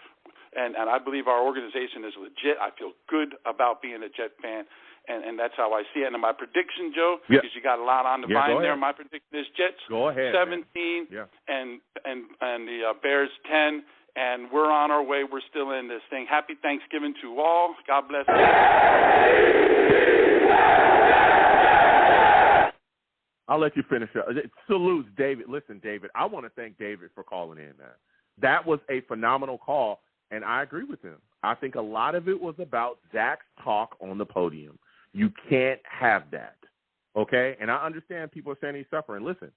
And I believe our organization is legit. I feel good about being a Jet fan, and that's how I see it. And my prediction, Joe, because you got a lot on the vine there, my prediction is Jets 17 and the Bears 10. And we're on our way. We're still in this thing. Happy Thanksgiving to all. God bless you. I'll let you finish up. Salutes, David. Listen, David, I want to thank David for calling in, man. That was a phenomenal call, and I agree with him. I think a lot of it was about Zach's talk on the podium. You can't have that, okay? And I understand people are saying he's suffering. Listen,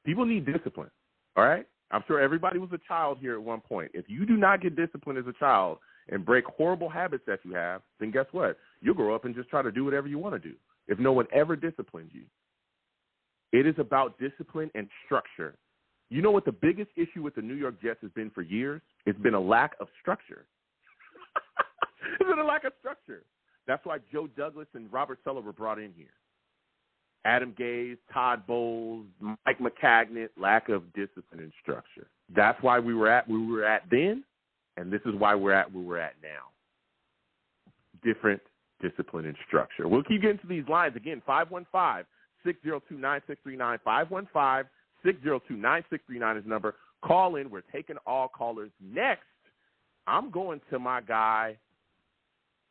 people need discipline, all right? I'm sure everybody was a child here at one point. If you do not get disciplined as a child and break horrible habits that you have, then guess what? You'll grow up and just try to do whatever you want to do if no one ever disciplined you. It is about discipline and structure. You know what the biggest issue with the New York Jets has been for years? It's been a lack of structure. It's been a lack of structure. That's why Joe Douglas and Robert Saleh were brought in here. Adam Gase, Todd Bowles, Mike McCagnet, lack of discipline and structure. That's why we were at then, and this is why we're at where we're at now. Different discipline and structure. We'll keep getting to these lines. Again, 515-602-9639. 515-602-9639 is the number. Call in. We're taking all callers. Next, I'm going to my guy,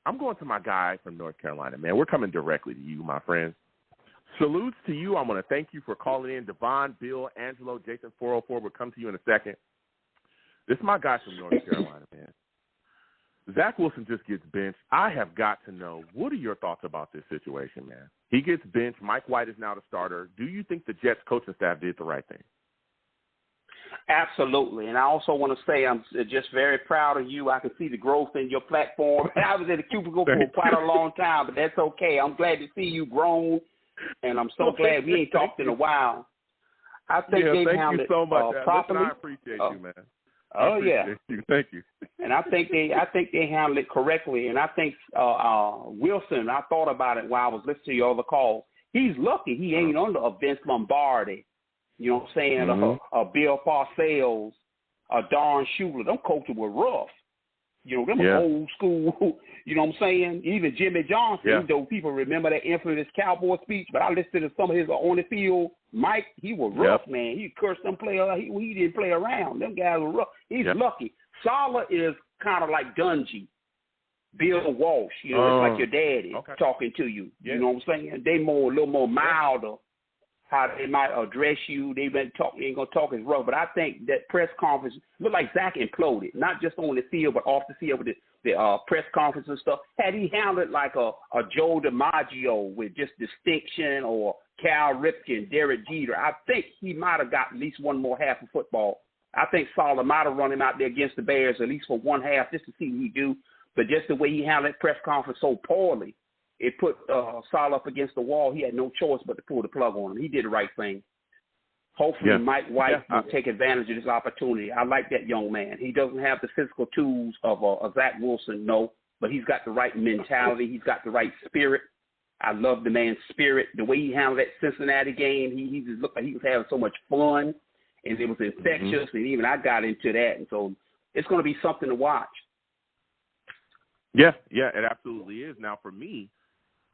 I'm going to my guy from North Carolina, man. We're coming directly to you, my friend. Salutes to you. I want to thank you for calling in. Devon, Bill, Angelo, Jason 404. We'll come to you in a second. This is my guy from North Carolina, man. Zach Wilson just gets benched. I have got to know, what are your thoughts about this situation, man? He gets benched. Mike White is now the starter. Do you think the Jets coaching staff did the right thing? Absolutely. And I also want to say I'm just very proud of you. I can see the growth in your platform. I was in the cubicle for quite a long time, but that's okay. I'm glad to see you grown, and I'm so glad we ain't talked in a while. I think they handled it properly. I appreciate you, man. Oh yeah, thank you. And I think they handled it correctly. And I think Wilson. I thought about it while I was listening to your other calls. He's lucky he ain't under a Vince Lombardi. You know what I'm saying? A Bill Parcells, a Don Shula. Them coaches were rough. You know, them old school. You know what I'm saying? Even Jimmy Johnson, though people remember that infamous Cowboy speech, but I listened to some of his on the field. Mike, he was rough, man. He cursed them players. He didn't play around. Them guys were rough. He's lucky. Saleh is kind of like Dungy, Bill Walsh. You know, it's like your daddy talking to you. You know what I'm saying? They a little more milder. How they might address you. They ain't gonna talk as rough. But I think that press conference looked like Zach imploded, not just on the field, but off the field with the press conference and stuff. Had he handled like a Joe DiMaggio with just distinction, or Cal Ripken, Derek Jeter, I think he might have got at least one more half of football. I think Saleh might have run him out there against the Bears at least for one half just to see what he do. But just the way he handled that press conference so poorly, it put Saleh up against the wall. He had no choice but to pull the plug on him. He did the right thing. Hopefully Mike White will take advantage of this opportunity. I like that young man. He doesn't have the physical tools of a Zach Wilson, no, but he's got the right mentality. He's got the right spirit. I love the man's spirit. The way he handled that Cincinnati game, he just looked like he was having so much fun, and it was infectious, and even I got into that. And so it's going to be something to watch. Yeah, it absolutely is. Now, for me,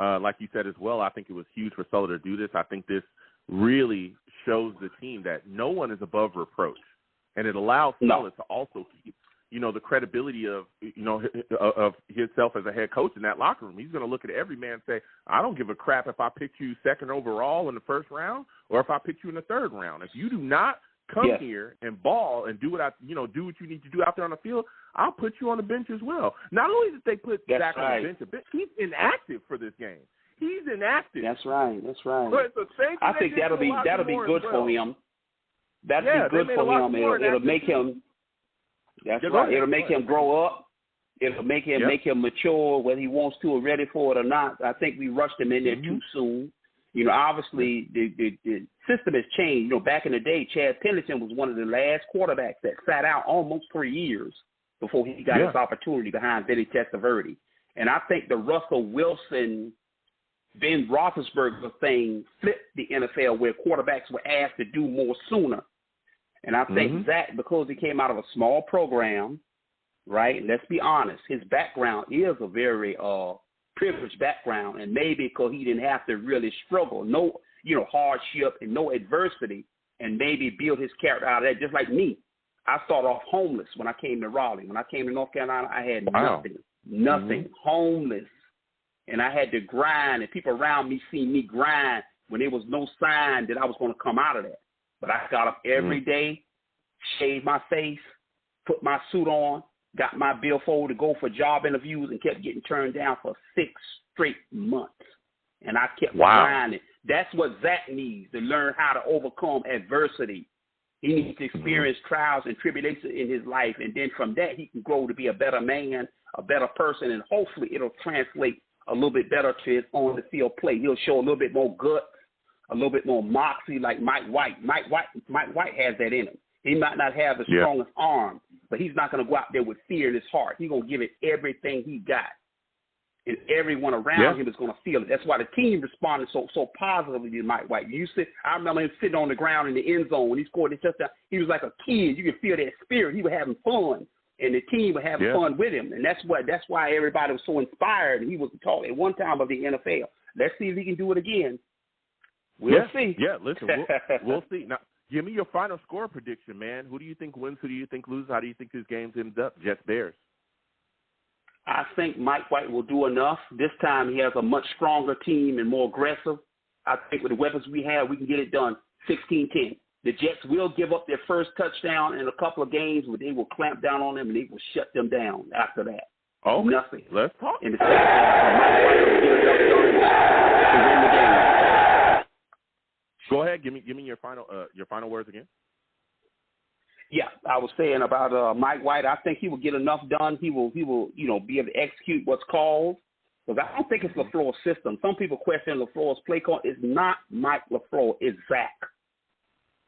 like you said as well, I think it was huge for Saleh to do this. I think this really shows the team that no one is above reproach, and it allows Saleh to also keep, the credibility of, of himself as a head coach in that locker room. He's going to look at every man and say, I don't give a crap if I picked you second overall in the first round or if I picked you in the third round. If you do not come here and ball and do what do what you need to do out there on the field, I'll put you on the bench as well. Not only did they put Zach on the bench, he's inactive for this game. He's inactive. That's right. But it's the same I think that'll be good for him. That'll be good for him. It'll make him. That's right. It'll make him grow up. It'll make him mature, whether he wants to or ready for it or not. I think we rushed him in there too soon. Obviously the system has changed. Back in the day, Chad Pennington was one of the last quarterbacks that sat out almost 3 years before he got his opportunity behind Vinny Testaverde. And I think the Russell Wilson, Ben Roethlisberger thing flipped the NFL, where quarterbacks were asked to do more sooner. And I think Zach, because he came out of a small program, right? Let's be honest, his background is a very privileged background, and maybe because he didn't have to really struggle, no, hardship and no adversity, and maybe build his character out of that. Just like me, I started off homeless when I came to Raleigh. When I came to North Carolina, I had nothing, homeless, and I had to grind. And people around me seen me grind when there was no sign that I was going to come out of that. But I got up every day, shaved my face, put my suit on, got my billfold to go for job interviews, and kept getting turned down for 6 straight months. And I kept grinding. That's what Zach needs, to learn how to overcome adversity. He needs to experience trials and tribulations in his life, and then from that he can grow to be a better man, a better person, and hopefully it'll translate a little bit better to his on-the-field play. He'll show a little bit more guts, a little bit more moxie like Mike White. Mike White has that in him. He might not have the strongest arm, but he's not going to go out there with fear in his heart. He's going to give it everything he got. And everyone around him is going to feel it. That's why the team responded so positively to Mike White. I remember him sitting on the ground in the end zone when he scored his touchdown. He was like a kid. You could feel that spirit. He was having fun, and the team was having fun with him. And that's why everybody was so inspired. And he was talking at one time of the NFL. Let's see if he can do it again. We'll see. Yeah, listen, we'll see. Now, give me your final score prediction, man. Who do you think wins? Who do you think loses? How do you think this game ends up? Jets, Bears. I think Mike White will do enough. This time he has a much stronger team and more aggressive. I think with the weapons we have, we can get it done 16-10. The Jets will give up their first touchdown in a couple of games, but they will clamp down on them and they will shut them down after that. Oh, nothing. Let's talk. In the second half, Mike White will get enough done to win the game. Go ahead. Give me your final words again. Yeah, I was saying about Mike White. I think he will get enough done. He will be able to execute what's called. Because I don't think it's LaFleur's system. Some people question LaFleur's play call. It's not Mike LaFleur. It's Zach.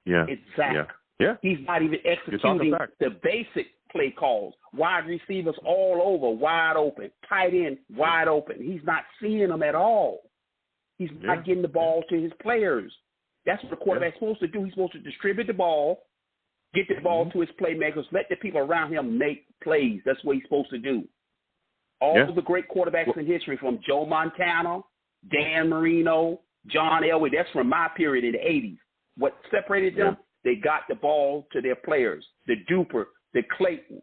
Yeah. It's Zach. Yeah. He's not even executing the basic play calls. Wide receivers all over, wide open. Tight end, wide open. He's not seeing them at all. He's not getting the ball to his players. That's what the quarterback's supposed to do. He's supposed to distribute the ball, get the ball to his playmakers, let the people around him make plays. That's what he's supposed to do. All the great quarterbacks in history, from Joe Montana, Dan Marino, John Elway, that's from my period in the 80s. What separated them? They got the ball to their players. The Duper, the Clayton,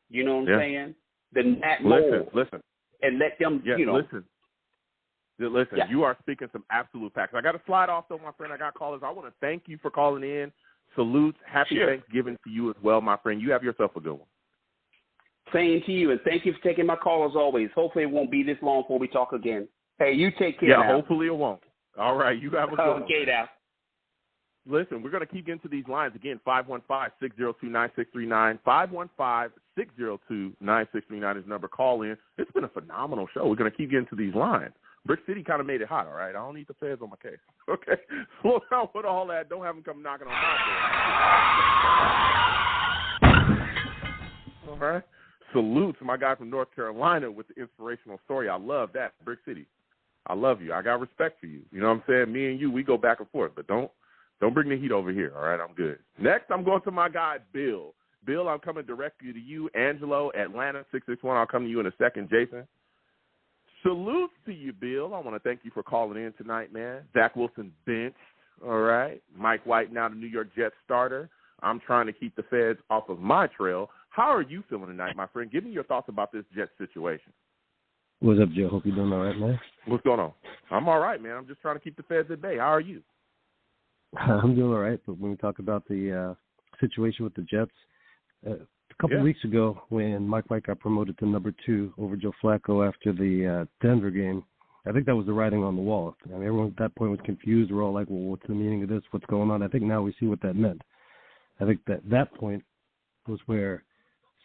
you know what I'm saying? The Nat Moore. Listen. And let them, Listen, you are speaking some absolute facts. I got to slide off, though, my friend. I got callers. I want to thank you for calling in. Salutes. Happy Thanksgiving to you as well, my friend. You have yourself a good one. Same to you, and thank you for taking my call as always. Hopefully it won't be this long before we talk again. Hey, you take care now. Hopefully it won't. All right, you have a good one. Okay, now. Listen, we're going to keep getting to these lines. Again, 515-602-9639. 515-602-9639 is the number. Call in. It's been a phenomenal show. We're going to keep getting to these lines. Brick City kind of made it hot, all right? I don't need the feds on my case. Okay? Slow down with all that. Don't have them come knocking on my door. All right? Salute to my guy from North Carolina with the inspirational story. I love that. Brick City, I love you. I got respect for you. You know what I'm saying? Me and you, we go back and forth, but don't bring the heat over here, all right? I'm good. Next, I'm going to my guy, Bill. Bill, I'm coming directly to you. Angelo, Atlanta, 661. I'll come to you in a second. Jason. Salute to you, Bill. I want to thank you for calling in tonight, man. Zach Wilson benched, all right? Mike White now the New York Jets starter. I'm trying to keep the feds off of my trail. How are you feeling tonight, my friend? Give me your thoughts about this Jets situation. What's up, Joe? Hope you're doing all right, man. What's going on? I'm all right, man. I'm just trying to keep the feds at bay. How are you? I'm doing all right, but when we talk about the situation with the Jets, a couple of weeks ago when Mike White got promoted to number 2 over Joe Flacco after the Denver game, I think that was the writing on the wall. I mean, everyone at that point was confused. We're all like, well, what's the meaning of this? What's going on? I think now we see what that meant. I think that point was where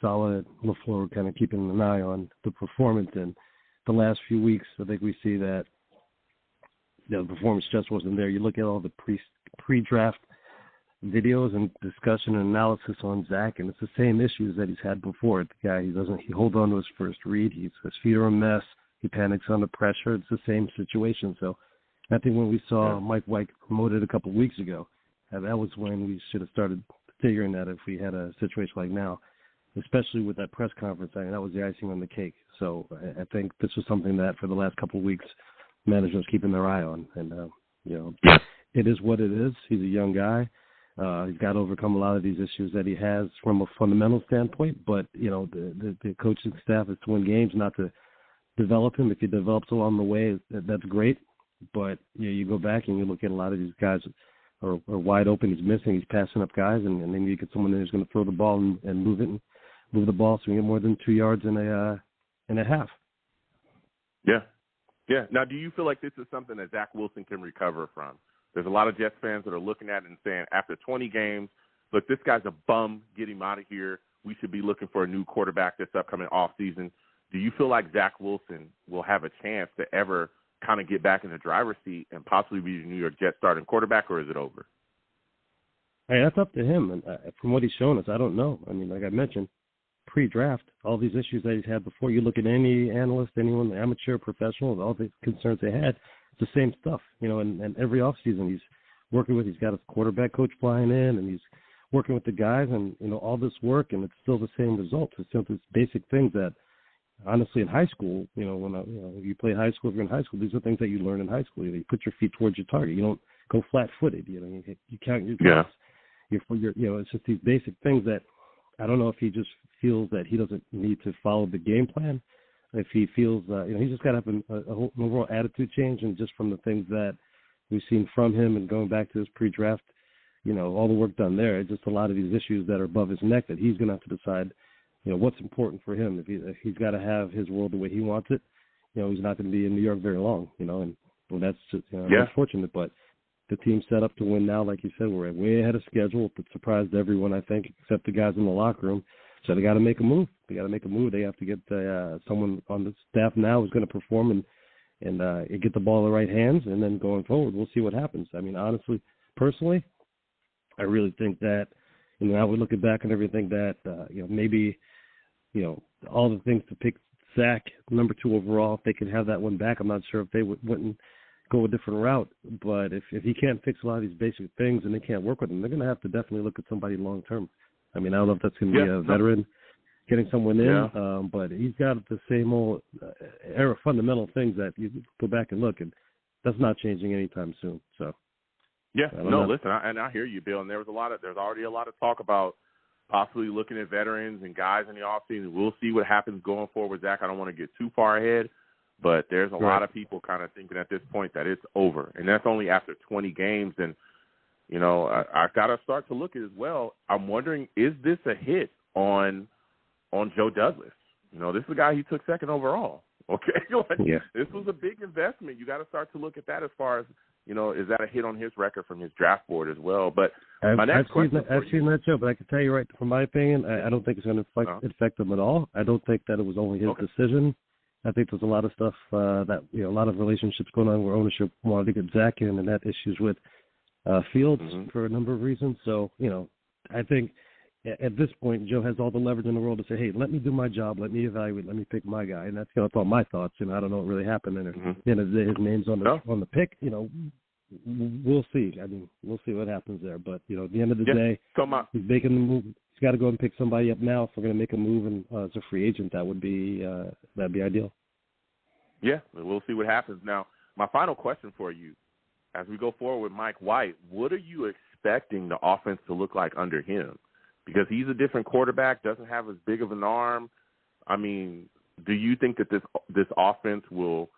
Saleh and LaFleur were kind of keeping an eye on the performance. And the last few weeks, I think we see that the performance just wasn't there. You look at all the pre-draft videos and discussion and analysis on Zach, and it's the same issues that he's had before. The guy, he holds on to his first read. His feet are a mess. He panics under pressure. It's the same situation. So I think when we saw Mike White promoted a couple of weeks ago, that was when we should have started figuring that if we had a situation like now, especially with that press conference, I mean, that was the icing on the cake. So I think this was something that for the last couple of weeks, management's keeping their eye on. And, it is what it is. He's a young guy. He's got to overcome a lot of these issues that he has from a fundamental standpoint. But, the coaching staff is to win games, not to develop him. If he develops along the way, that's great. But, you go back and you look at a lot of these guys are wide open. He's missing. He's passing up guys. And then you get someone who's going to throw the ball and move it and move the ball so we get more than 2 yards in a half. Yeah. Yeah. Now, do you feel like this is something that Zach Wilson can recover from? There's a lot of Jets fans that are looking at it and saying, after 20 games, look, this guy's a bum. Get him out of here. We should be looking for a new quarterback this upcoming offseason. Do you feel like Zach Wilson will have a chance to ever kind of get back in the driver's seat and possibly be the New York Jets starting quarterback, or is it over? Hey, that's up to him. And from what he's shown us, I don't know. I mean, like I mentioned, pre-draft, all these issues that he's had before, you look at any analyst, anyone, amateur, professional, all the concerns they had, it's the same stuff, and every offseason he's working with, he's got his quarterback coach flying in, and he's working with the guys, and, all this work, and it's still the same results. It's still these basic things that, honestly, in high school, when you play high school, if you're in high school, these are things that you learn in high school. You put your feet towards your target. You don't go flat-footed. You count your drops. It's just these basic things that I don't know if he just feels that he doesn't need to follow the game plan, if he feels, he's just got to have an overall attitude change, and just from the things that we've seen from him and going back to his pre-draft, all the work done there, just a lot of these issues that are above his neck that he's going to have to decide, what's important for him. If he's got to have his world the way he wants it, he's not going to be in New York very long, and that's just unfortunate. But the team's set up to win now, like you said. We're way ahead of schedule. It surprised everyone, I think, except the guys in the locker room. So they got to make a move. They have to get someone on the staff now who's going to perform and get the ball in the right hands, and then going forward, we'll see what happens. I mean, honestly, personally, I really think that, now we're looking back on everything that, maybe, all the things to pick Zach number 2 overall, if they could have that one back, I'm not sure if they wouldn't go a different route. But if he can't fix a lot of these basic things and they can't work with him, they're going to have to definitely look at somebody long term. I mean, I don't know if that's going to be a veteran getting someone in, but he's got the same old fundamental things that you go back and look, and that's not changing anytime soon. So. Yeah, listen, I hear you, Bill. And there's already a lot of talk about possibly looking at veterans and guys in the offseason. We'll see what happens going forward with Zach. I don't want to get too far ahead, but there's a lot of people kind of thinking at this point that it's over, and that's only after 20 games. And I've got to start to look at it as well. I'm wondering, is this a hit on Joe Douglas? This is a guy he took 2nd overall. Okay, This was a big investment. You got to start to look at that as far as, is that a hit on his record from his draft board as well? But I've seen that, Joe, but I can tell you right from my opinion, I don't think it's going to affect him at all. I don't think that it was only his decision. I think there's a lot of stuff that, a lot of relationships going on where ownership wanted to get Zach in and had issues with Fields for a number of reasons. So, I think at this point, Joe has all the leverage in the world to say, hey, let me do my job, let me evaluate, let me pick my guy. And that's, that's all my thoughts. I don't know what really happened. And at the end of the day, his name's on the pick. We'll see. I mean, we'll see what happens there. But, at the end of the day, he's making the move. He's got to go and pick somebody up now. If we're going to make a move and as a free agent, that'd be ideal. Yeah, we'll see what happens. Now, my final question for you, as we go forward with Mike White, what are you expecting the offense to look like under him? Because he's a different quarterback, doesn't have as big of an arm. I mean, do you think that this offense will,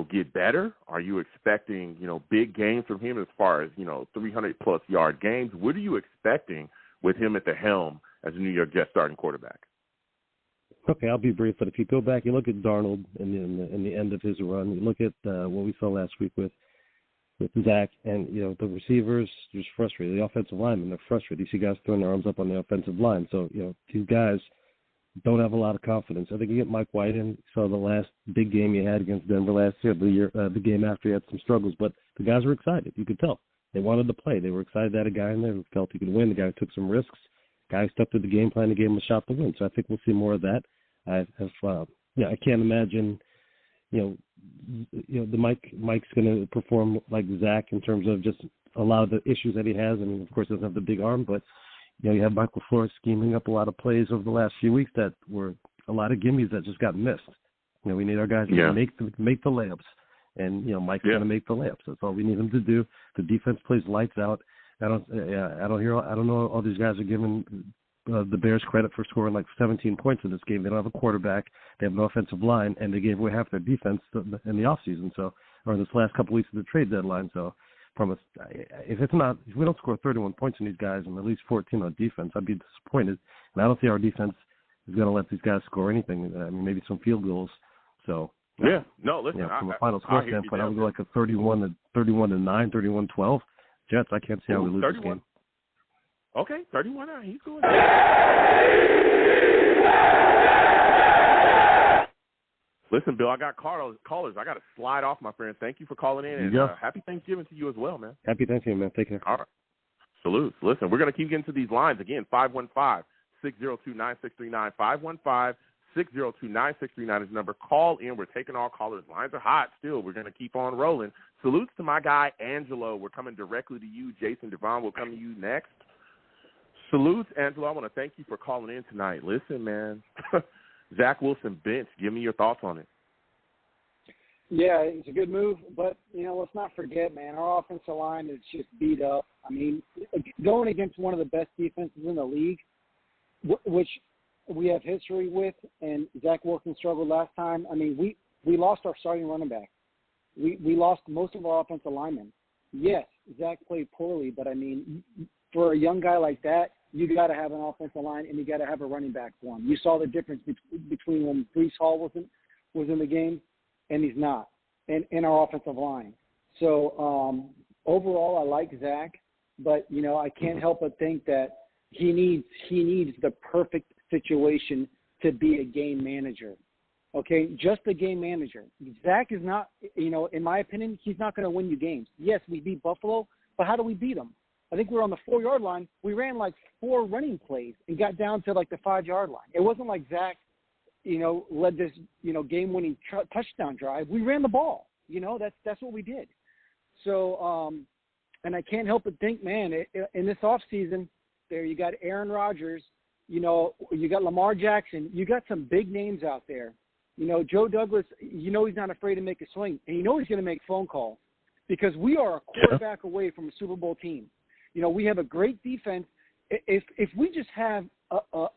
get better? Are you expecting, big games from him as far as, 300-plus yard games? What are you expecting with him at the helm as a New York Jets starting quarterback? Okay, I'll be brief, but if you go back, you look at Darnold in the end of his run, you look at what we saw last week with Zach, and, the receivers just frustrated. The offensive linemen, they're frustrated. You see guys throwing their arms up on the offensive line. So, these guys don't have a lot of confidence. I think you get Mike White in. You saw the last big game he had against Denver last year, the game after he had some struggles. But the guys were excited. You could tell. They wanted to play. They were excited to have a guy in there who felt he could win, the guy who took some risks, the guy who stuck to the game plan and gave him a shot to win. So I think we'll see more of that. I can't imagine Mike's going to perform like Zach in terms of just a lot of the issues that he has. I mean, of course, he doesn't have the big arm, but you have Michael Flores scheming up a lot of plays over the last few weeks that were a lot of gimmies that just got missed. We need our guys to make the layups, and Mike's going to make the layups. That's all we need him to do. The defense plays lights out. I don't know. All these guys are giving the Bears credit for scoring like 17 points in this game. They don't have a quarterback. They have no offensive line, and they gave away half their defense in the offseason. So, or in this last couple of weeks of the trade deadline. So, if we don't score 31 points in these guys and at least 14 on defense, I'd be disappointed. And I don't see our defense is going to let these guys score anything. I mean, maybe some field goals. So, listen. From a final score standpoint, I would go like a 31-9, 31-12. Jets, I can't see how we lose 31. This game. Okay, 31. He's good. Listen, Bill, I got callers. I got to slide off, my friend. Thank you for calling in, and happy Thanksgiving to you as well, man. Happy Thanksgiving, man. Take care. All right. Salute. Listen, we're going to keep getting to these lines. Again, 515-602-9639. 515-602-9639 is the number. Call in. We're taking all callers. Lines are hot still. We're going to keep on rolling. Salutes to my guy, Angelo. We're coming directly to you. Jason Devon will come to you next. Salutes, Angelo. I want to thank you for calling in tonight. Listen, man, Zach Wilson bench. Give me your thoughts on it. Yeah, it's a good move, but, let's not forget, man, our offensive line is just beat up. I mean, going against one of the best defenses in the league, which we have history with, and Zach Wilson struggled last time. I mean, we lost our starting running back. We lost most of our offensive linemen. Yes, Zach played poorly, but I mean, for a young guy like that, you got to have an offensive line and you got to have a running back for him. You saw the difference between when Breece Hall was in the game and he's not, and in our offensive line. So overall, I like Zach, but I can't help but think that he needs the perfect situation to be a game manager. Okay, just a game manager. Zach is not, in my opinion, he's not going to win you games. Yes, we beat Buffalo, but how do we beat them? I think we were on the 4-yard line. We ran like 4 running plays and got down to like the 5-yard line. It wasn't like Zach, led this, game-winning touchdown drive. We ran the ball. That's what we did. So, and I can't help but think, man, in this offseason, there you got Aaron Rodgers, you got Lamar Jackson, you got some big names out there. Joe Douglas, he's not afraid to make a swing, and he's going to make phone calls because we are a quarterback away from a Super Bowl team. We have a great defense. If we just have a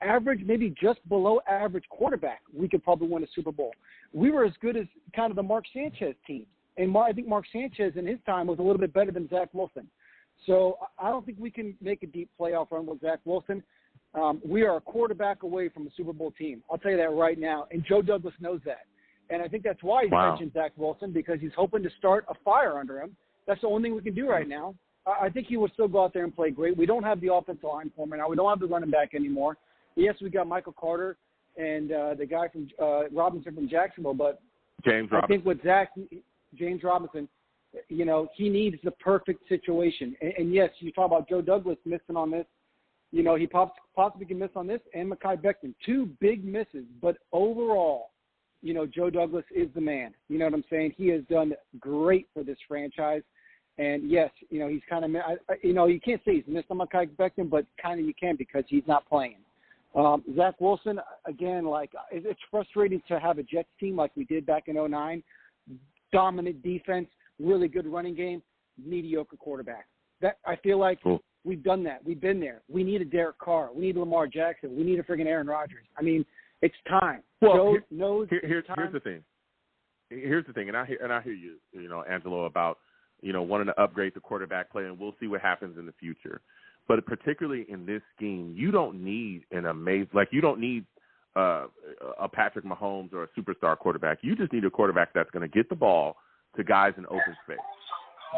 average, maybe just below average quarterback, we could probably win a Super Bowl. We were as good as kind of the Mark Sanchez team. And I think Mark Sanchez in his time was a little bit better than Zach Wilson. So I don't think we can make a deep playoff run with Zach Wilson. We are a quarterback away from a Super Bowl team. I'll tell you that right now. And Joe Douglas knows that. And I think that's why he's mentioned Zach Wilson, because he's hoping to start a fire under him. That's the only thing we can do right now. I think he will still go out there and play great. We don't have the offensive line for him now. We don't have the running back anymore. Yes, we got Michael Carter and the guy from Robinson from Jacksonville, but James Robinson. I think with Zach, James Robinson, he needs the perfect situation. And yes, you talk about Joe Douglas missing on this. He possibly can miss on this, and Mekhi Becton. 2 big misses, but overall, Joe Douglas is the man. You know what I'm saying? He has done great for this franchise. And yes, he's kind of, you can't say he's missed on Mekhi Becton, but kind of you can because he's not playing. Zach Wilson, again, it's frustrating to have a Jets team like we did back in 2009. Dominant defense, really good running game, mediocre quarterback. That I feel like we've done that. We've been there. We need a Derek Carr. We need Lamar Jackson. We need a friggin' Aaron Rodgers. I mean, it's time. Well, here's the thing. Here's the thing, and I hear you, Angelo, about wanting to upgrade the quarterback play, and we'll see what happens in the future. But particularly in this scheme, you don't need you don't need a Patrick Mahomes or a superstar quarterback. You just need a quarterback that's going to get the ball to guys in open space.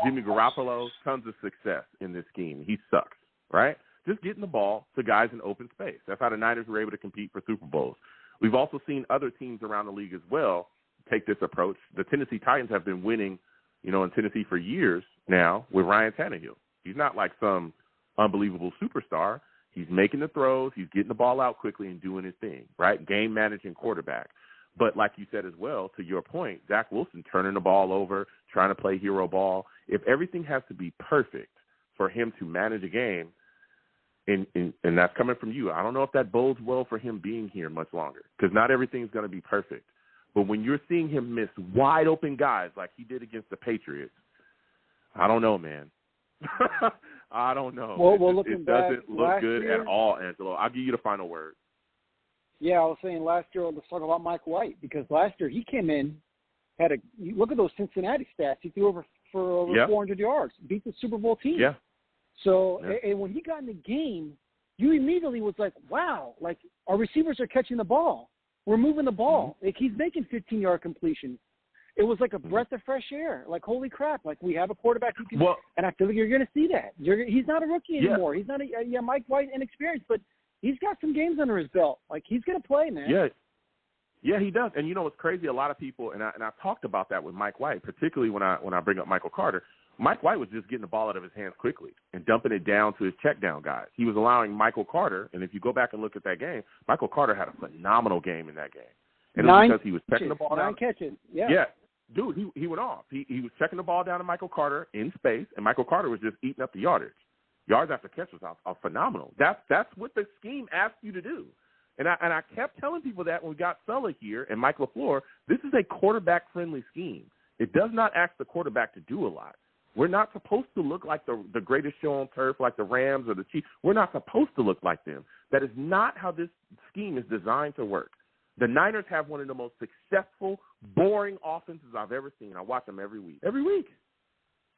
Jimmy Garoppolo, tons of success in this scheme. He sucks, right? Just getting the ball to guys in open space. That's how the Niners were able to compete for Super Bowls. We've also seen other teams around the league as well take this approach. The Tennessee Titans have been winning, in Tennessee for years now with Ryan Tannehill. He's not like some unbelievable superstar. He's making the throws. He's getting the ball out quickly and doing his thing, right? Game managing quarterback. But like you said as well, to your point, Zach Wilson turning the ball over, trying to play hero ball. If everything has to be perfect for him to manage a game, and that's coming from you, I don't know if that bodes well for him being here much longer, because not everything's going to be perfect. But when you're seeing him miss wide open guys like he did against the Patriots, I don't know, man. I don't know. Well, it doesn't look good at all, Angelo. I'll give you the final word. Yeah, I was saying last year, let's talk about Mike White, because last year he came in, look at those Cincinnati stats. He threw for over 400 yards, beat the Super Bowl team. Yeah. So, and when he got in the game, you immediately was like, wow, like our receivers are catching the ball. We're moving the ball. Like he's making 15-yard completions. It was like a breath of fresh air. Like, holy crap, like we have a quarterback who can and I feel like you're going to see that. He's not a rookie anymore. He's not Mike White inexperienced, but he's got some games under his belt. Like, he's going to play, man. Yeah, he does. And what's crazy? A lot of people, and I've talked about that with Mike White, particularly when I bring up Michael Carter. Mike White was just getting the ball out of his hands quickly and dumping it down to his check down guys. He was allowing Michael Carter, and if you go back and look at that game, Michael Carter had a phenomenal game in that game. And it was because he was checking the ball down. 9 catches, yeah. Dude, he went off. He was checking the ball down to Michael Carter in space, and Michael Carter was just eating up the yardage. Yards after catch was phenomenal. That's what the scheme asked you to do. And I kept telling people that when we got Sulla here and Mike LaFleur, this is a quarterback-friendly scheme. It does not ask the quarterback to do a lot. We're not supposed to look like the greatest show on turf, like the Rams or the Chiefs. We're not supposed to look like them. That is not how this scheme is designed to work. The Niners have one of the most successful, boring offenses I've ever seen. I watch them every week.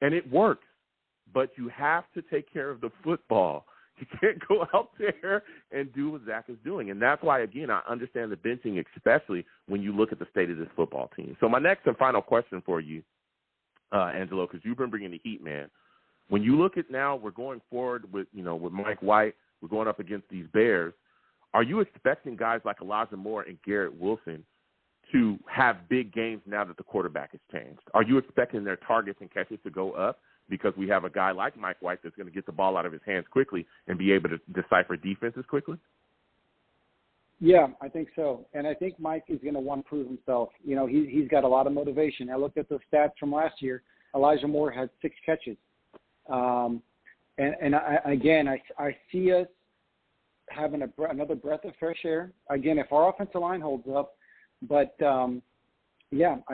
And it works. But you have to take care of the football. You can't go out there and do what Zach is doing. And that's why, again, I understand the benching, especially when you look at the state of this football team. So my next and final question for you, Angelo, because you've been bringing the heat, man. When you look at now, we're going forward with Mike White. We're going up against these Bears. Are you expecting guys like Elijah Moore and Garrett Wilson to have big games now that the quarterback has changed? Are you expecting their targets and catches to go up because we have a guy like Mike White that's going to get the ball out of his hands quickly and be able to decipher defenses quickly? Yeah, I think so. And I think Mike is going to want to prove himself. He's got a lot of motivation. I looked at the stats from last year. Elijah Moore had 6 catches. I see us having another breath of fresh air. Again, if our offensive line holds up. But, I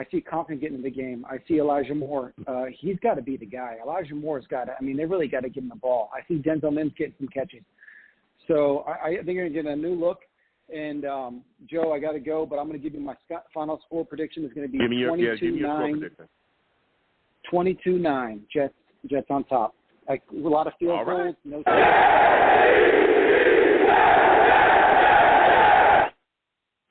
see Compton getting in the game. I see Elijah Moore. He's got to be the guy. Elijah Moore's got to – they really got to give him the ball. I see Denzel Mims getting some catches. So I think you're going to get a new look. And, Joe, I got to go, but I'm going to give you my final score prediction. It's going to be 22-9. 22-9. Jets on top. A lot of field goals. No.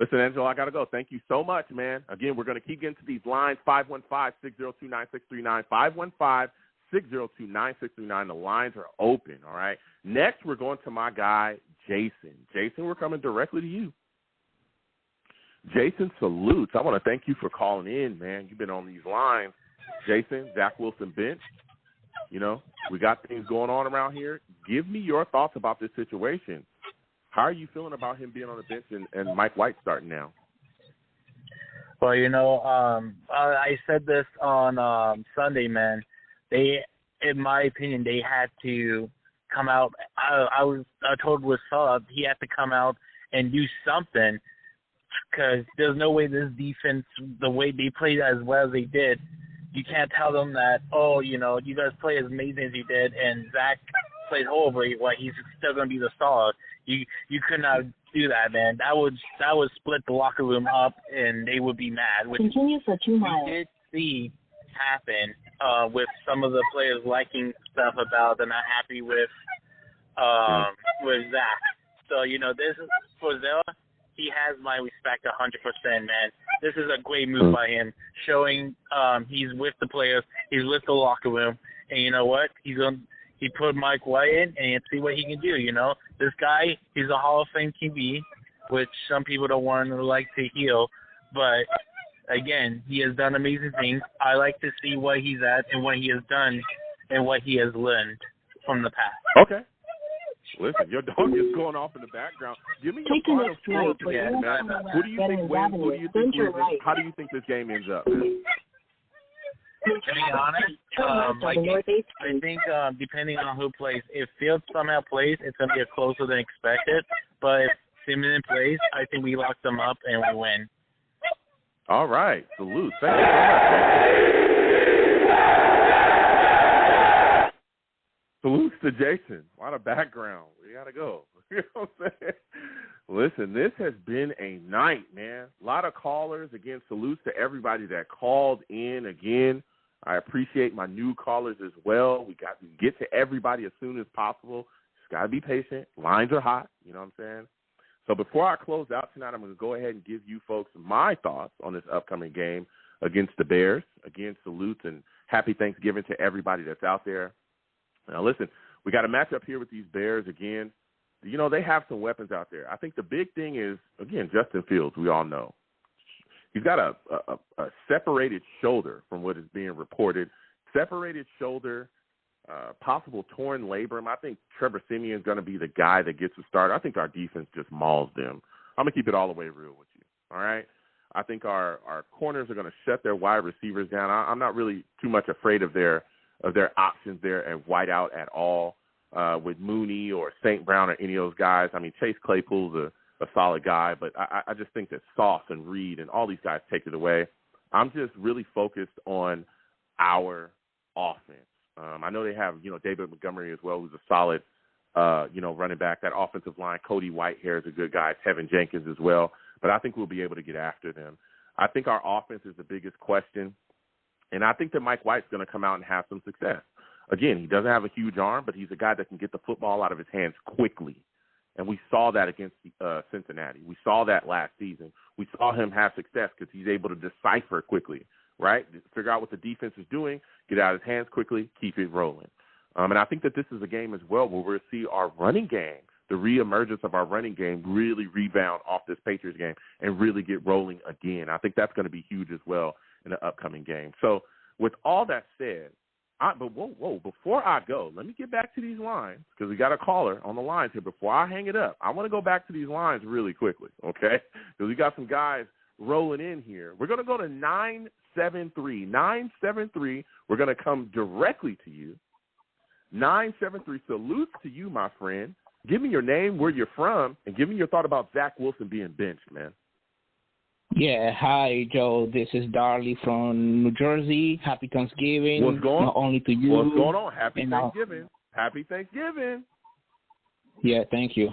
Listen, Angelo, I got to go. Thank you so much, man. Again, we're going to keep getting to these lines, 515-602-9639, 515-602-9639. The lines are open, all right? Next, we're going to my guy, Jason. Jason, we're coming directly to you. Jason salutes. I want to thank you for calling in, man. You've been on these lines. Jason, Zach Wilson bench. We got things going on around here. Give me your thoughts about this situation. How are you feeling about him being on the bench and Mike White starting now? Well, I said this on Sunday, man. They, in my opinion, they had to come out. I was told with Saab he had to come out and do something because there's no way this defense, the way they played as well as they did, you can't tell them that, you guys play as amazing as you did and Zach played horribly, he's still going to be the star. You could not do that, man. That would split the locker room up, and they would be mad. Which continue for 2 miles. We did see happen with some of the players liking stuff about they're not happy with Zach. So this is for Zilla. He has my respect 100%, man. This is a great move by him, showing he's with the players, he's with the locker room, and you know what? He put Mike White in and see what he can do, This guy, he's a Hall of Fame QB, which some people don't want to like to hear. But, again, he has done amazing things. I like to see what he's at and what he has done and what he has learned from the past. Okay. Listen, your dog is going off in the background. Give me your final score today, man. Who do you think wins? Who do you think loses? How do you think this game ends up, man? To be honest, I think depending on who plays, if Fields somehow plays, it's going to be closer than expected. But if Simeon plays, I think we lock them up and we win. All right. Salute. Thank you so much, man. Salutes to Jason. What a background. We got to go. You know what I'm saying? Listen, this has been a night, man. A lot of callers. Again, salutes to everybody that called in. Again, I appreciate my new callers as well. We got to get to everybody as soon as possible. Just got to be patient. Lines are hot. You know what I'm saying? So before I close out tonight, I'm going to go ahead and give you folks my thoughts on this upcoming game against the Bears. Again, salutes and happy Thanksgiving to everybody that's out there. Now, listen, we got a matchup here with these Bears again. They have some weapons out there. I think the big thing is, again, Justin Fields, we all know. He's got a separated shoulder from what is being reported. Separated shoulder, possible torn labrum. I think Trevor Siemian is going to be the guy that gets the start. I think our defense just mauls them. I'm going to keep it all the way real with you, all right? I think our corners are going to shut their wide receivers down. I'm not really too much afraid of their options there at wideout at all. With Mooney or St. Brown or any of those guys. I mean, Chase Claypool's a solid guy, but I just think that Sauce and Reed and all these guys take it away. I'm just really focused on our offense, I know they have, David Montgomery as well, who's a solid, running back. That offensive line, Cody Whitehair is a good guy. Tevin Jenkins as well. But I think we'll be able to get after them. I think our offense is the biggest question. And I think that Mike White's going to come out and have some success. Again, he doesn't have a huge arm, but he's a guy that can get the football out of his hands quickly. And we saw that against Cincinnati. We saw that last season. We saw him have success because he's able to decipher quickly, right? Figure out what the defense is doing, get out of his hands quickly, keep it rolling. And I think that this is a game as well where we'll see our running game, the reemergence of our running game, really rebound off this Patriots game and really get rolling again. I think that's going to be huge as well in the upcoming game. So with all that said, before I go, let me get back to these lines because we got a caller on the lines here. Before I hang it up, I want to go back to these lines really quickly, okay? Because we got some guys rolling in here. We're going to go to 973. 973, we're going to come directly to you. 973, salute to you, my friend. Give me your name, where you're from, and give me your thought about Zach Wilson being benched, man. Yeah, hi, Joe. This is Darley from New Jersey. Happy Thanksgiving. What's going on? Not only to you. What's going on? Happy Thanksgiving. Happy Thanksgiving. Yeah, thank you.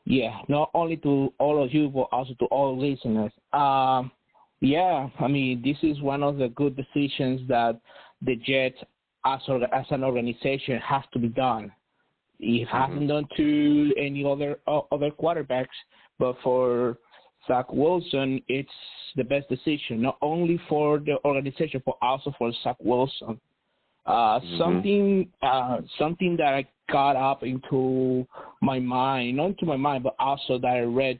Yeah, not only to all of you, but also to all listeners. Yeah, I mean, this is one of the good decisions that the Jets, as an organization, has to be done. It hasn't done to any other quarterbacks, but for Zach Wilson, it's the best decision, not only for the organization, but also for Zach Wilson. Something that I got up into my mind, not into my mind, but also that I read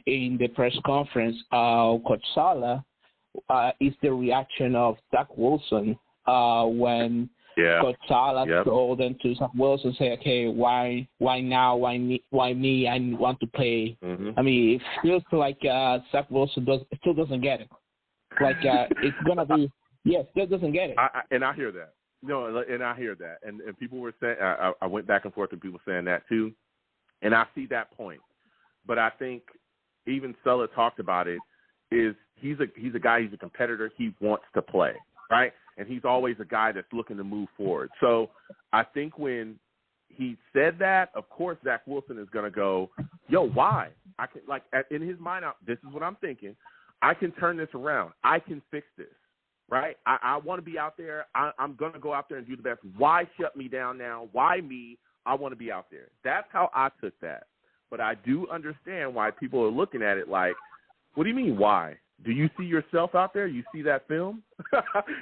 in the press conference, Coach Saleh, is the reaction of Zach Wilson when Coach Saleh told them to Zach Wilson, say, okay, why now? Why me? I want to play. I mean, it feels like Zach Wilson still doesn't get it. Like it's gonna be, still doesn't get it. And I hear that. No, and I hear that. And people were saying, I went back and forth with people saying that too, and I see that point. But I think even Saleh talked about it. Is he's a guy, he's a competitor. He wants to play, right? And he's always a guy that's looking to move forward. So I think when he said that, of course, Zach Wilson is going to go, yo, why? I can, in his mind, this is what I'm thinking. I can turn this around. I can fix this, right? I want to be out there. I'm going to go out there and do the best. Why shut me down now? Why me? I want to be out there. That's how I took that. But I do understand why people are looking at it like, what do you mean, why? Do you see yourself out there? You see that film?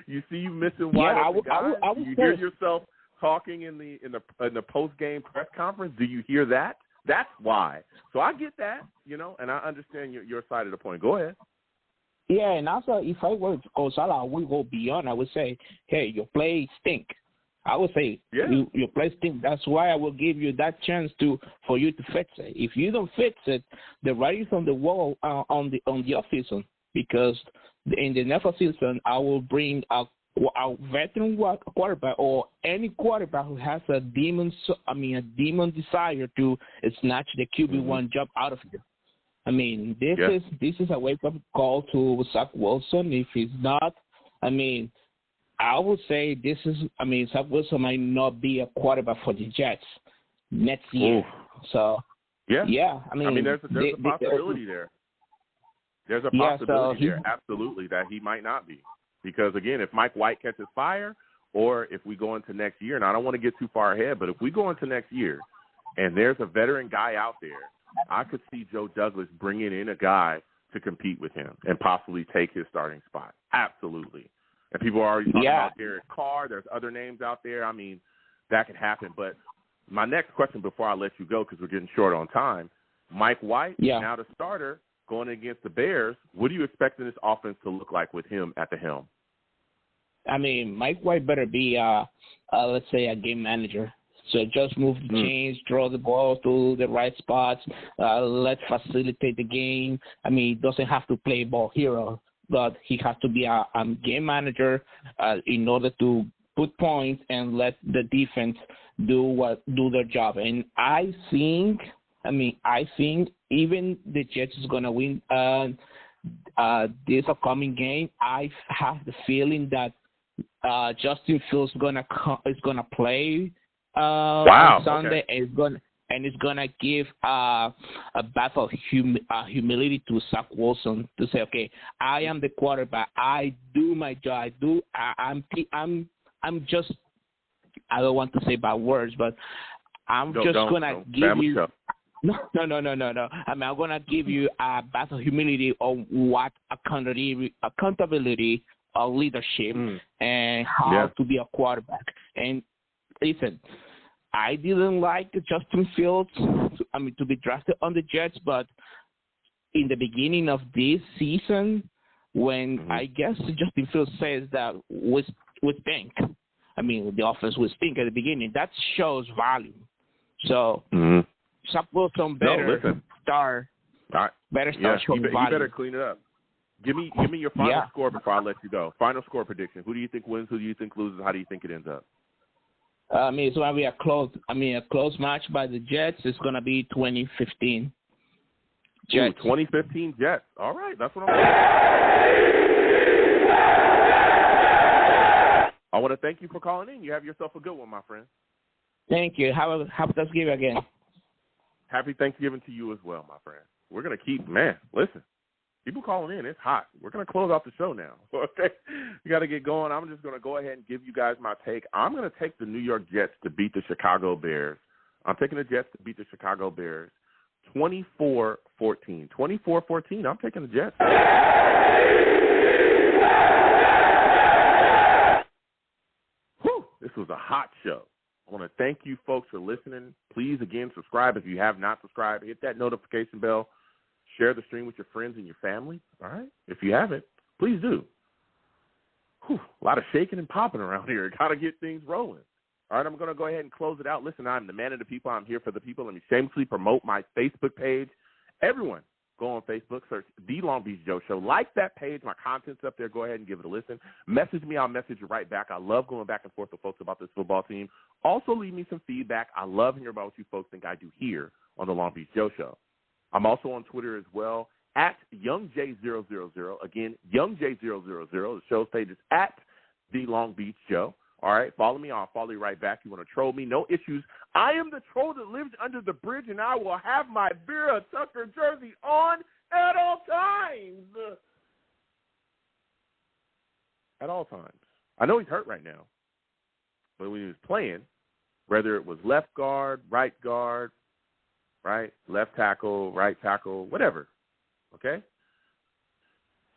You see you missing wide open guys? Do you hear yourself talking in the post game press conference? Do you hear that? That's why. So I get that, and I understand your side of the point. Go ahead. Yeah, and also if I were Coach Saleh, I would go beyond. I would say, hey, your play stink. I would say your play stink. That's why I will give you that chance for you to fix it. If you don't fix it, the writing's on the wall on the offseason. Because in the next season, I will bring a veteran quarterback or any quarterback who has a demon desire to snatch the QB1 job out of you. I mean, this is a wake-up call to Zach Wilson. If he's not, I mean, I would say Zach Wilson might not be a quarterback for the Jets next year. Ooh. So, I mean, there's a possibility there. There's a possibility there, absolutely, that he might not be. Because, again, if Mike White catches fire or if we go into next year, and I don't want to get too far ahead, but if we go into next year and there's a veteran guy out there, I could see Joe Douglas bringing in a guy to compete with him and possibly take his starting spot. Absolutely. And people are already talking about Derek Carr. There's other names out there. I mean, that could happen. But my next question before I let you go, because we're getting short on time, Mike White, now the starter, going against the Bears, what are you expecting this offense to look like with him at the helm? I mean, Mike White better be, let's say, a game manager. So just move the chains, throw the ball to the right spots, let's facilitate the game. I mean, he doesn't have to play ball hero, but he has to be a game manager in order to put points and let the defense do their job. And I think even the Jets is going to win this upcoming game. I have the feeling that Justin Fields is gonna play on Sunday, okay. and it's gonna give a bath of humility to Zach Wilson to say, okay, I am the quarterback. I do my job. I'm just. I don't want to say bad words, but I'm gonna give you. No. I mean, I'm gonna give you a bath of humility on what accountability, leadership, and how to be a quarterback. And listen, I didn't like Justin Fields, to be drafted on the Jets, but in the beginning of this season, when I guess Justin Fields says that we stink. I mean, the offense will stink at the beginning. That shows value. So, Zach Wilson better start. All right. Better start showing value. You better clean it up. Give me your final score before I let you go. Final score prediction. Who do you think wins? Who do you think loses? How do you think it ends up? I mean, it's going to be a close match by the Jets. It's going to be 2015 Jets. 2015 Jets. All right, that's what I'm I want to thank you for calling in. You have yourself a good one, my friend. Thank you. Happy Thanksgiving again. Happy Thanksgiving to you as well, my friend. We're going to keep, listen, people calling in. It's hot. We're going to close out the show now. Okay? We got to get going. I'm just going to go ahead and give you guys my take. I'm going to take the New York Jets to beat the Chicago Bears. I'm taking the Jets to beat the Chicago Bears 24-14. 24-14, I'm taking the Jets. Whew, this was a hot show. I want to thank you folks for listening. Please, again, subscribe if you have not subscribed. Hit that notification bell. Share the stream with your friends and your family, all right? If you haven't, please do. Whew, a lot of shaking and popping around here. Got to get things rolling. All right, I'm going to go ahead and close it out. Listen, I'm the man of the people. I'm here for the people. Let me shamelessly promote my Facebook page. Everyone, go on Facebook, search The Long Beach Joe Show. Like that page. My content's up there. Go ahead and give it a listen. Message me. I'll message you right back. I love going back and forth with folks about this football team. Also, leave me some feedback. I love hearing about what you folks think I do here on The Long Beach Joe Show. I'm also on Twitter as well, at YoungJ000. Again, YoungJ000. The show's page is at The Long Beach Joe. All right, follow me. I'll follow you right back. You want to troll me? No issues. I am the troll that lives under the bridge, and I will have my Vera Tucker jersey on at all times. At all times. I know he's hurt right now, but when he was playing, whether it was left guard, right, left tackle, right tackle, whatever, okay?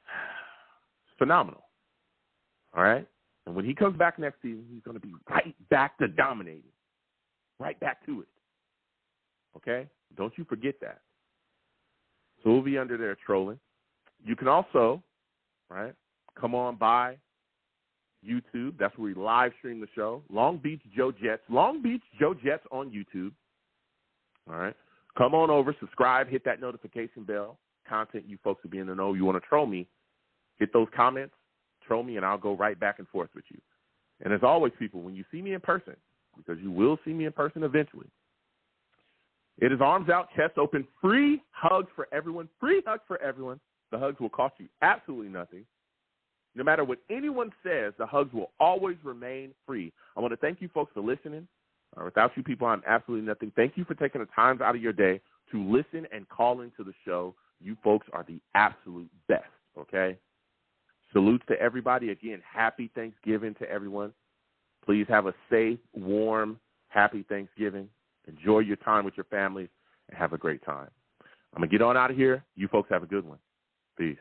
It's phenomenal, all right? And when he comes back next season, he's going to be right back to dominating, right back to it, okay? Don't you forget that. So we'll be under there trolling. You can also, right, come on by YouTube. That's where we live stream the show. Long Beach Joe Jets on YouTube, all right? Come on over, subscribe, hit that notification bell. Content you folks will be in the know. You want to troll me, hit those comments, troll me, and I'll go right back and forth with you. And as always, people, when you see me in person, because you will see me in person eventually, it is arms out, chest open, free hugs for everyone. Free hugs for everyone. The hugs will cost you absolutely nothing. No matter what anyone says, the hugs will always remain free. I want to thank you folks for listening. Without you people, I'm absolutely nothing. Thank you for taking the time out of your day to listen and call into the show. You folks are the absolute best, okay? Salutes to everybody. Again, happy Thanksgiving to everyone. Please have a safe, warm, happy Thanksgiving. Enjoy your time with your families and have a great time. I'm going to get on out of here. You folks have a good one. Peace.